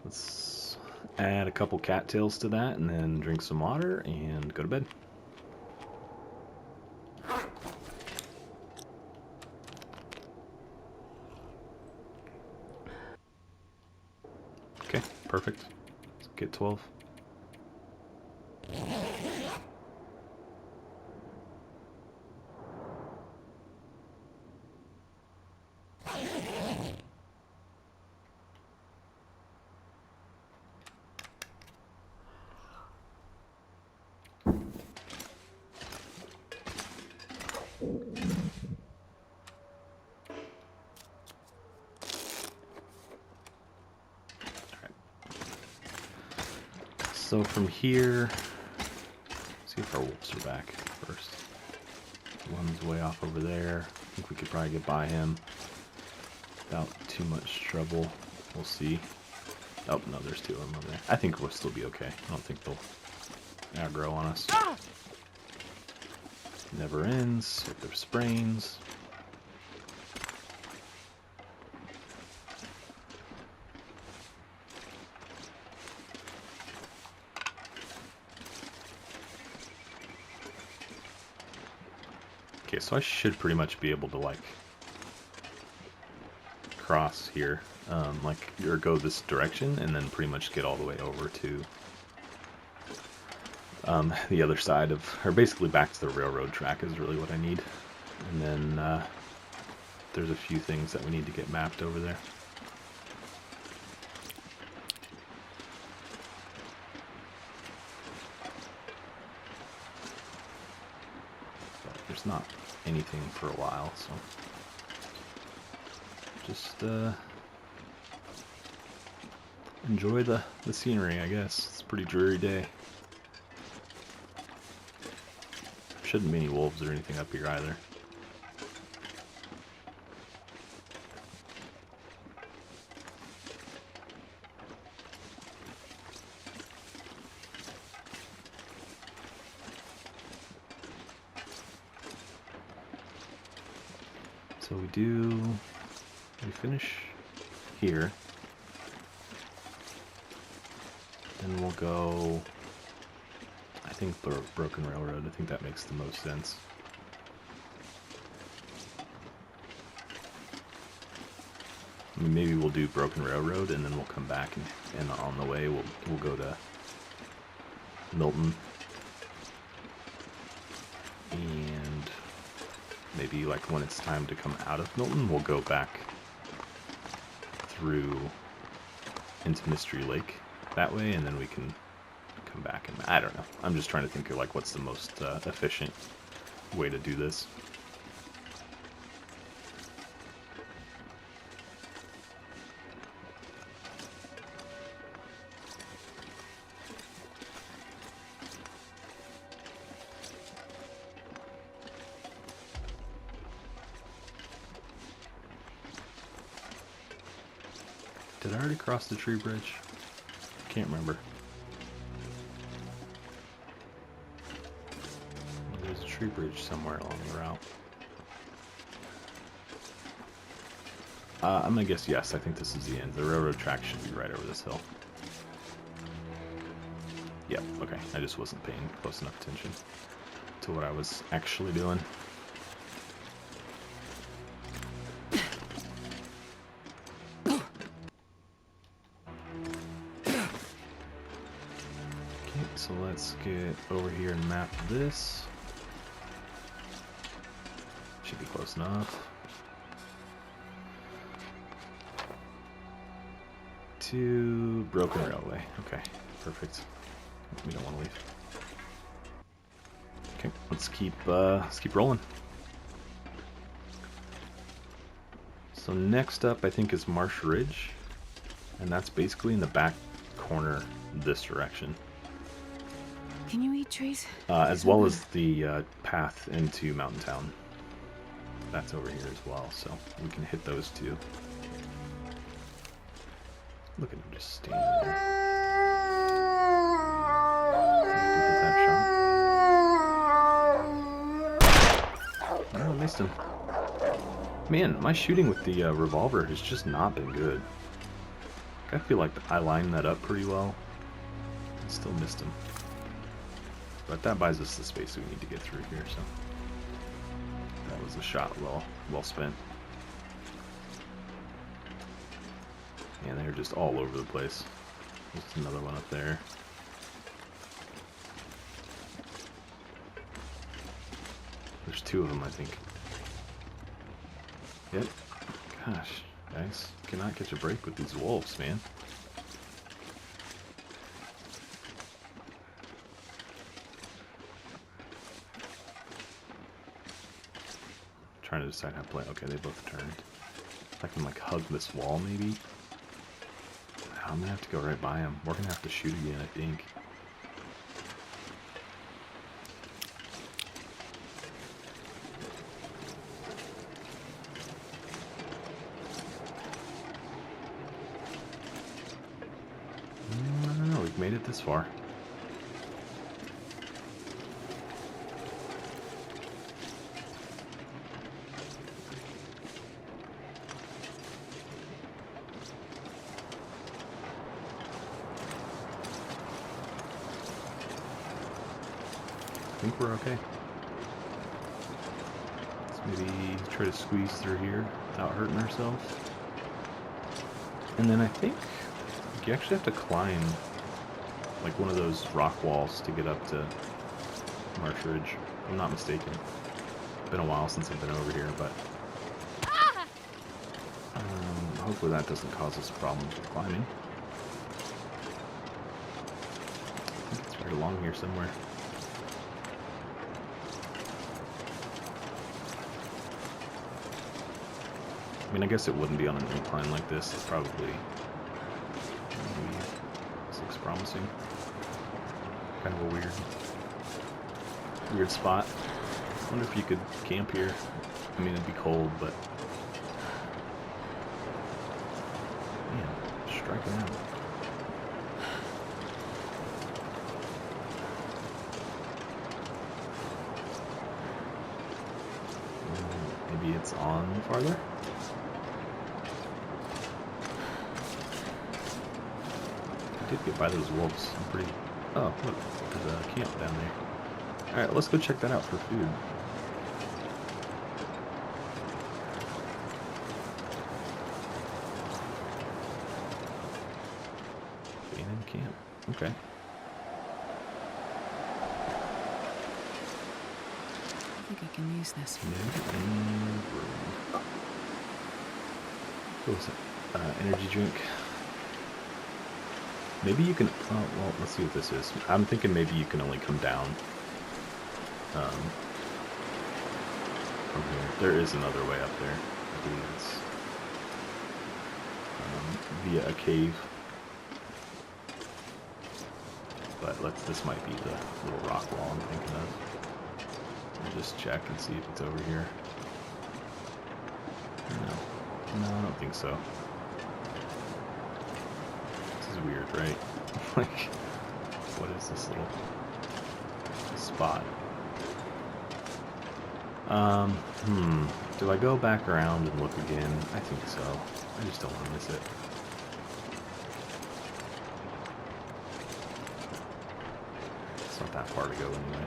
Let's add a couple cattails to that and then drink some water and go to bed. Okay, perfect. Let's get 12. So from here, see if our wolves are back first. One's way off over there. I think we could probably get by him without too much trouble. We'll see. Oh, no, there's two of them over there. I think we'll still be okay. I don't think they'll aggro on us. Never ends with their sprains. Okay, so I should pretty much be able to, like, cross here, or go this direction, and then pretty much get all the way over to the other side of, or basically back to the railroad track is really what I need. And then there's a few things that we need to get mapped over there. there's not anything for a while, so just enjoy the scenery, I guess. It's a pretty dreary day. Shouldn't be any wolves or anything up here either. So we finish here, then we'll go, I think, Broken Railroad. I think that makes the most sense. I mean, maybe we'll do Broken Railroad and then we'll come back and on the way we'll go to Milton. And maybe like when it's time to come out of Milton, we'll go back through into Mystery Lake that way, and then we can come back. And I don't know. I'm just trying to think of like what's the most efficient way to do this. Did I already cross the tree bridge? Can't remember. There's a tree bridge somewhere along the route. I'm gonna guess yes. I think this is the end. The railroad track should be right over this hill. Yep, okay. I just wasn't paying close enough attention to what I was actually doing. So let's get over here and map this. Should be close enough. To Broken Railway. Okay, perfect. We don't want to leave. Okay, let's keep rolling. So next up, I think, is Marsh Ridge, and that's basically in the back corner this direction. Can you eat trees? As well as the path into Mountain Town. That's over here as well, so we can hit those two. Look at him just standing there. Hit that shot. Oh, I missed him. Man, my shooting with the revolver has just not been good. I feel like I lined that up pretty well. I still missed him. But that buys us the space we need to get through here, so that was a shot well spent. And they're just all over the place. There's another one up there. There's two of them, I think. Yep. Gosh, guys, cannot catch a break with these wolves, man. Trying to decide how to play. Okay, they both turned. If I can like hug this wall, maybe. I'm gonna have to go right by him. We're gonna have to shoot again, I think. I don't know. We've made it this far. I think we're okay. Let's maybe try to squeeze through here without hurting ourselves. And then I think you actually have to climb like one of those rock walls to get up to Marsh Ridge, if I'm not mistaken. It's been a while since I've been over here, but hopefully that doesn't cause us problems with climbing. I think it's right along here somewhere. I mean, I guess it wouldn't be on an incline like this. It's probably... Maybe, this looks promising. Kind of a weird spot. I wonder if you could camp here. I mean, it'd be cold, but... Man, striking out. Maybe it's on farther? I did get by those wolves. I'm pretty... Oh, look, there's a camp down there. Alright, let's go check that out for food. Abandoned camp. Okay. I think I can use this. What was it? Energy drink. Maybe you can... Oh, well, let's see what this is. I'm thinking maybe you can only come down from here. There is another way up there. I believe it's via a cave. But this might be the little rock wall I'm thinking of. I'll just check and see if it's over here. No, I don't think so. This is weird, right? Like, what is this little spot? Do I go back around and look again? I think so. I just don't want to miss it. It's not that far to go anyway.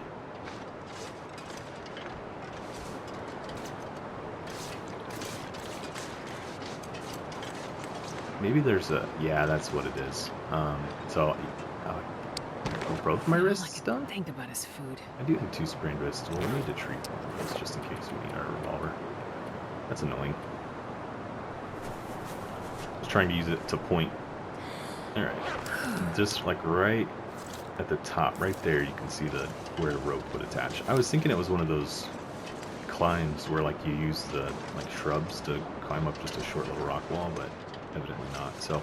Maybe there's a... Yeah, that's what it is. So... are both my wrists done? Think about his food. I do have 2 sprained wrists. Well, we need to treat one of those just in case we need our revolver. That's annoying. I was trying to use it to point. Alright. Just like right at the top, right there, you can see where a rope would attach. I was thinking it was one of those climbs where like you use the like shrubs to climb up just a short little rock wall, but evidently not. So,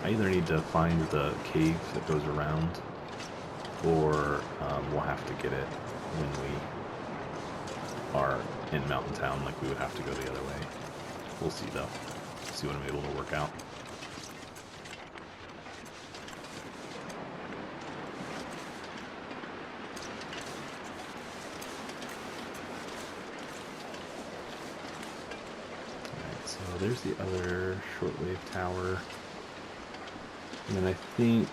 I either need to find the cave that goes around, or we'll have to get it when we are in Mountain Town, like we would have to go the other way. We'll see though. See what I'm able to work out. Alright, so there's the other shortwave tower. And then I think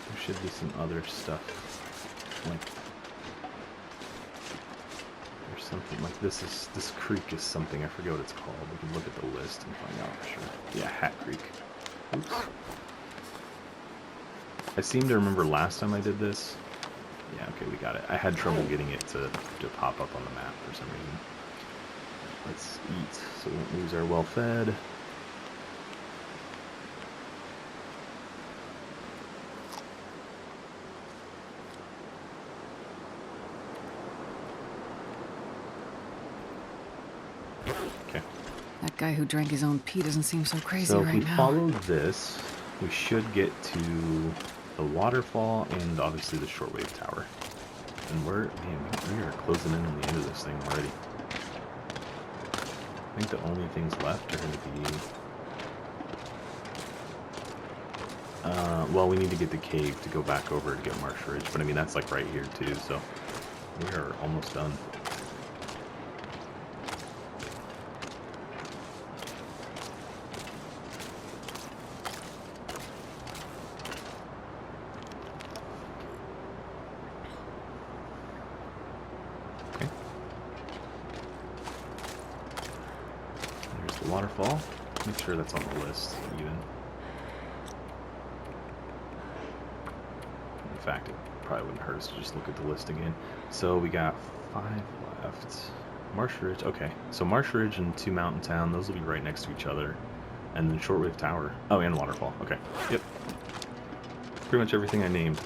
there should be some other stuff, like there's something like this creek is something, I forget what it's called. We can look at the list and find out for sure. Yeah, Hat Creek. Oops. I seem to remember last time I did this. Yeah, okay, we got it. I had trouble getting it to pop up on the map for some reason. Let's eat so we don't lose our well-fed. That guy who drank his own pee doesn't seem so crazy so right if we now. follow this, we should get to the waterfall and obviously the shortwave tower. And we are closing in on the end of this thing already. I think the only things left are going to be... well, we need to get the cave to go back over to get Marsh Ridge, but I mean, that's like right here too, so we are almost done. Waterfall. Make sure that's on the list, even. In fact, it probably wouldn't hurt us to just look at the list again. So we got 5 left. Marsh Ridge. Okay, so Marsh Ridge and 2 Mountain Town. Those will be right next to each other. And then Shortwave Tower. Oh, and Waterfall. Okay. Yep. Pretty much everything I named.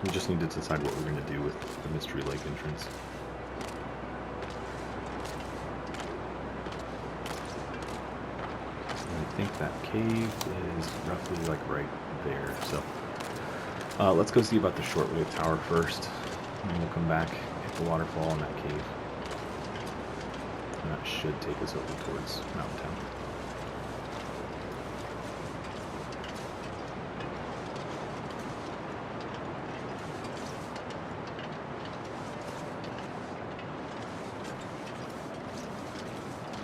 We just need to decide what we're going to do with the Mystery Lake entrance. I think that cave is roughly like right there. So let's go see about the shortwave tower first, and then we'll come back, hit the waterfall in that cave. And that should take us over towards Mountain Town.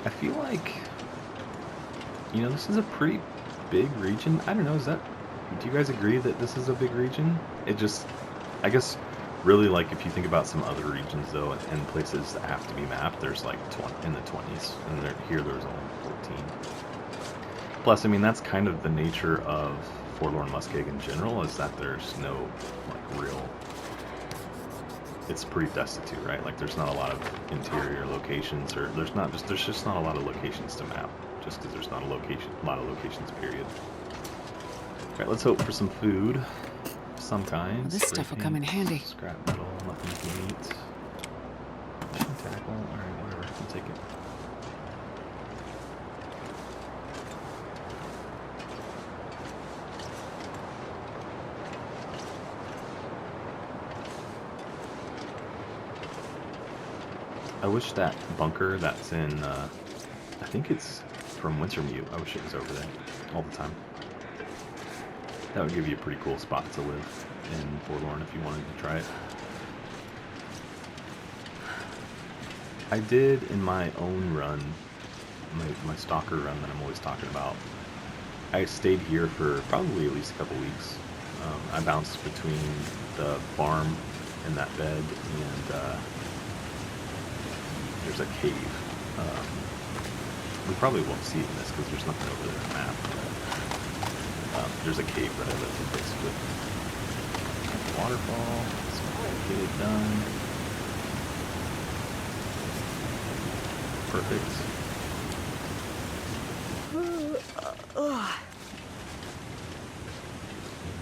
I feel like, you know, this is a pretty big region. I don't know, do you guys agree that this is a big region? It just, I guess, really, like, if you think about some other regions, though, and places that have to be mapped, there's, like, in the 20s, and here there's only 14. Plus, I mean, that's kind of the nature of Forlorn Muskeg in general, is that there's no, like, real... It's pretty destitute, right? Like, there's not a lot of interior locations, or there's just not a lot of locations to map, just because there's not a lot of locations, period. Alright, let's hope for some food of some kind. Well, this stuff will come in handy. Scrap metal, nothing to eat. Fishing tackle, alright, whatever, I'll take it. I wish that bunker that's in, I think it's from Wintermute, I wish it was over there all the time. That would give you a pretty cool spot to live in Forlorn if you wanted to try it. I did in my own run, my stalker run that I'm always talking about, I stayed here for probably at least a couple weeks. I bounced between the farm and that bed, and there's a cave. We probably won't see it in this because there's nothing over there on the map. But, there's a cave that I lived in, basically. Waterfall. So get it done. Perfect.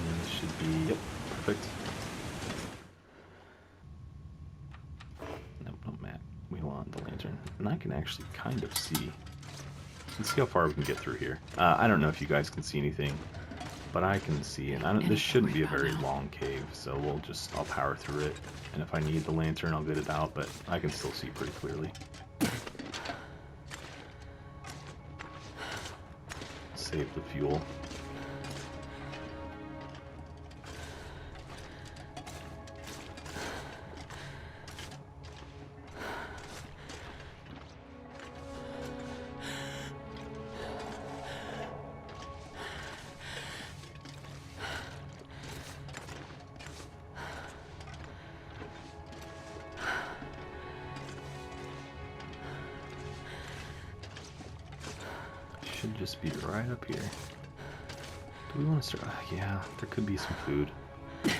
And this should be, yep, perfect. Nope, no map. We want the lantern. And I can actually kind of see. Let's see how far we can get through here. I don't know if you guys can see anything, but I can see, and this shouldn't be a very long cave, so I'll power through it, and if I need the lantern, I'll get it out, but I can still see pretty clearly. Save the fuel. Should just be right up here. Do we want to start? Yeah, there could be some food. You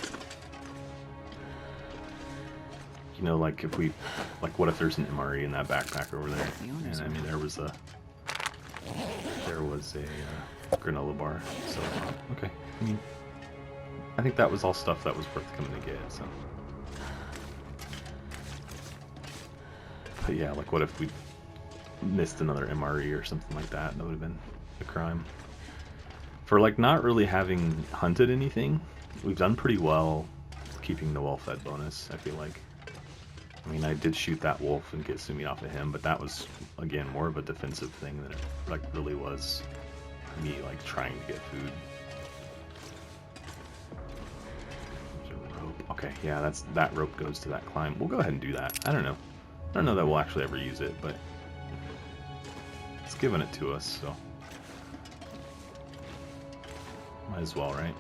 know, like if we, like what if there's an MRE in that backpack over there? And I mean, there was a granola bar. So okay, I mean, I think that was all stuff that was worth coming to get. So, but yeah, like what if we missed another MRE or something like that? That would have been a crime. For like not really having hunted anything, we've done pretty well keeping the well-fed bonus, I feel like. I mean, I did shoot that wolf and get Sumi off of him, but that was, again, more of a defensive thing than it like really was me like trying to get food. There's a rope. Okay, yeah, that rope goes to that climb. We'll go ahead and do that. I don't know that we'll actually ever use it, but it's given it to us, so might as well, right?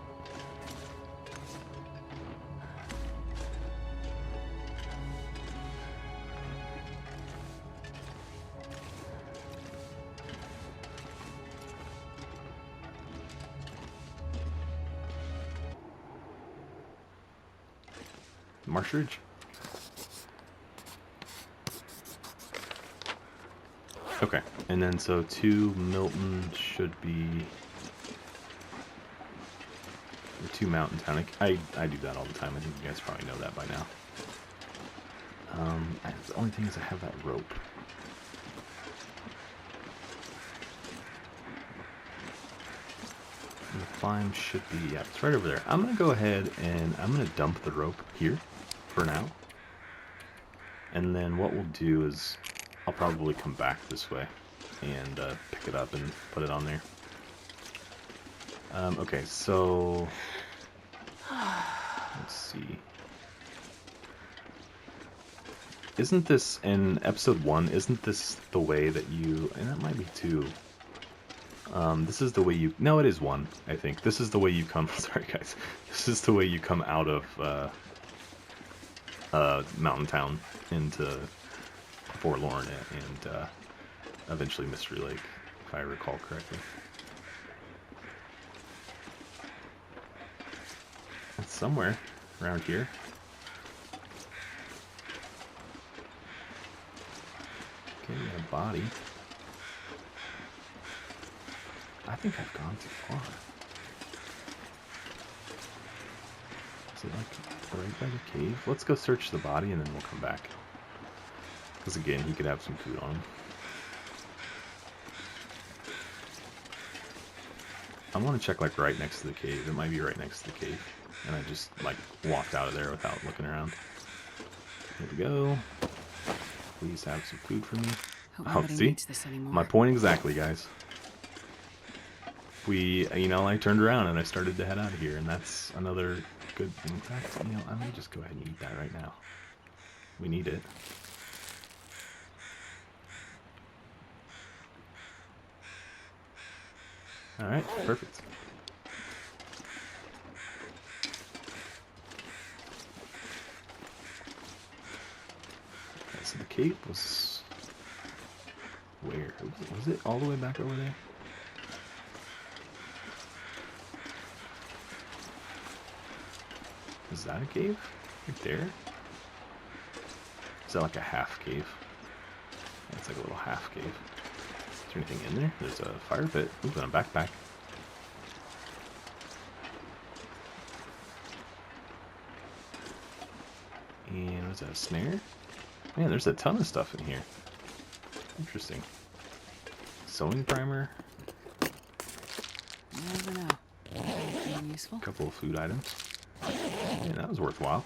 Marshridge? Okay, and then so 2 Milton should be to Mountain Town. I do that all the time. I think you guys probably know that by now. The only thing is I have that rope. And the climb should be, yeah, it's right over there. I'm going to go ahead and I'm going to dump the rope here for now. And then what we'll do is I'll probably come back this way and pick it up and put it on there. Okay, so let's see. Isn't this, in episode 1, isn't this the way that you, and that might be 2. This is the way you, no, it is 1, I think. This is the way you come, sorry guys. This is the way you come out of Mountain Town into Forlorn and eventually Mystery Lake, if I recall correctly. It's somewhere around here. Okay, we got a body. I think I've gone too far. Is it like right by the cave? Let's go search the body and then we'll come back. Because again, he could have some food on him. I want to check like right next to the cave. It might be right next to the cave. And I just like walked out of there without looking around. Here we go. Please have some food for me. Oh, see? My point exactly, guys. I turned around and I started to head out of here, and that's another good thing. In fact, I may just go ahead and eat that right now. We need it. Alright, perfect. Okay, so the cave was... where? Was it all the way back over there? Is that a cave? Right there? Is that like a half cave? Yeah, it's like a little half cave. Is there anything in there? There's a fire pit. Ooh, and a backpack. And was that a snare? Man, there's a ton of stuff in here. Interesting. Sewing primer. Never know. Anything useful? A couple of food items. Yeah, that was worthwhile.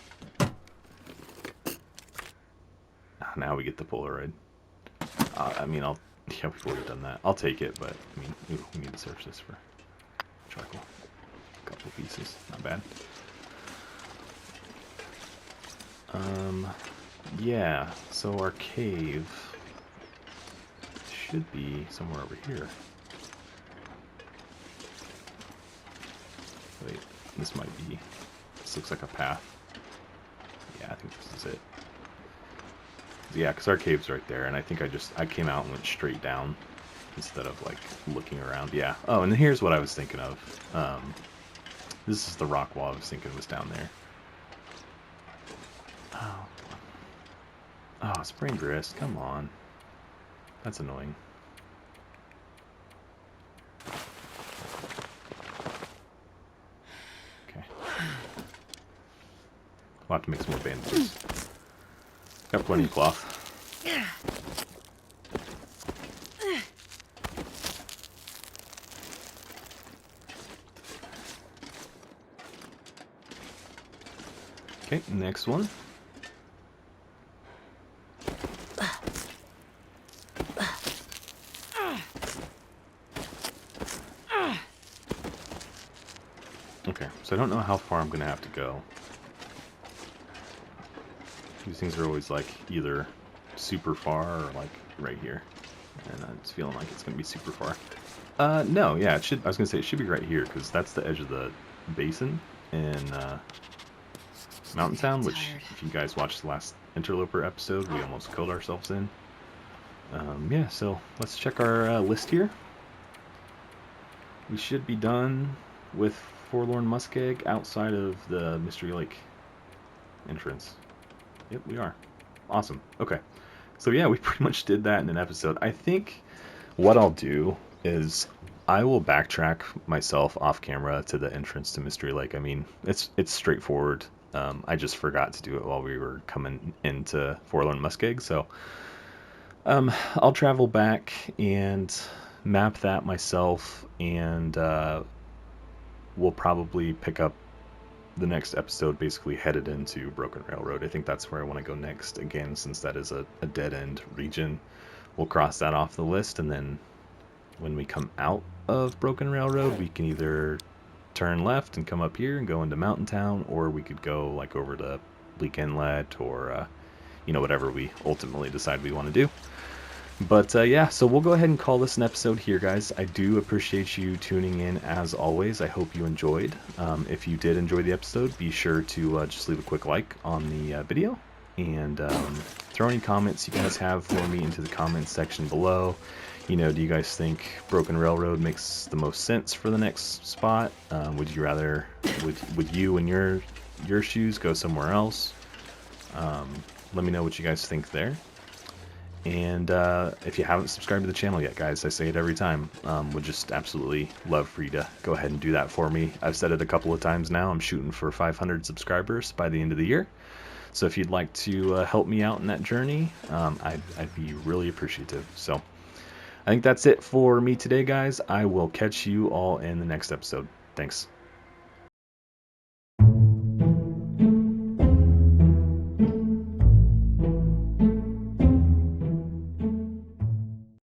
Now we get the Polaroid. I mean, yeah, we've already done that. I'll take it, but, I mean, ooh, we need to search this for charcoal. A couple pieces, not bad. Yeah, so our cave should be somewhere over here. Wait, this might be, this looks like a path. Yeah, I think this is it. Yeah, because our cave's right there, and I think I came out and went straight down instead of, like, looking around. Yeah. Oh, and here's what I was thinking of. This is the rock wall I was thinking was down there. Oh. Oh, sprained wrist. Come on. That's annoying. Okay. We'll have to make some more bandages. Got plenty of cloth. Okay, next one. Okay, so I don't know how far I'm going to have to go. These things are always like either super far or like right here. And I'm just feeling like it's going to be super far. No, yeah, I was going to say it should be right here because that's the edge of the basin in Mountain Town, which if you guys watched the last Interloper episode, we almost killed ourselves in. Yeah, so let's check our list here. We should be done with Forlorn Muskeg outside of the Mystery Lake entrance. Yep, we are. Awesome. Okay. So yeah, we pretty much did that in an episode. I think what I'll do is I will backtrack myself off camera to the entrance to Mystery Lake. I mean, it's straightforward. I just forgot to do it while we were coming into Forlorn Muskeg, so I'll travel back and map that myself, and we'll probably pick up the next episode basically headed into Broken Railroad. I think that's where I want to go next. Again, since that is a dead-end region, we'll cross that off the list, and then when we come out of Broken Railroad, we can either turn left and come up here and go into Mountain Town, or we could go like over to Bleak Inlet, or whatever we ultimately decide we want to do. But yeah, so we'll go ahead and call this an episode here, guys. I do appreciate you tuning in as always. I hope you enjoyed. If you did enjoy the episode, be sure to just leave a quick like on the video, and throw any comments you guys have for me into the comments section below. Do you guys think Broken Railroad makes the most sense for the next spot? Would you rather, would you in your shoes go somewhere else? Let me know what you guys think there. And if you haven't subscribed to the channel yet, guys, I say it every time, would just absolutely love for you to go ahead and do that for me. I've said it a couple of times now. I'm shooting for 500 subscribers by the end of the year. So if you'd like to help me out in that journey, I'd be really appreciative. So I think that's it for me today, guys. I will catch you all in the next episode. Thanks.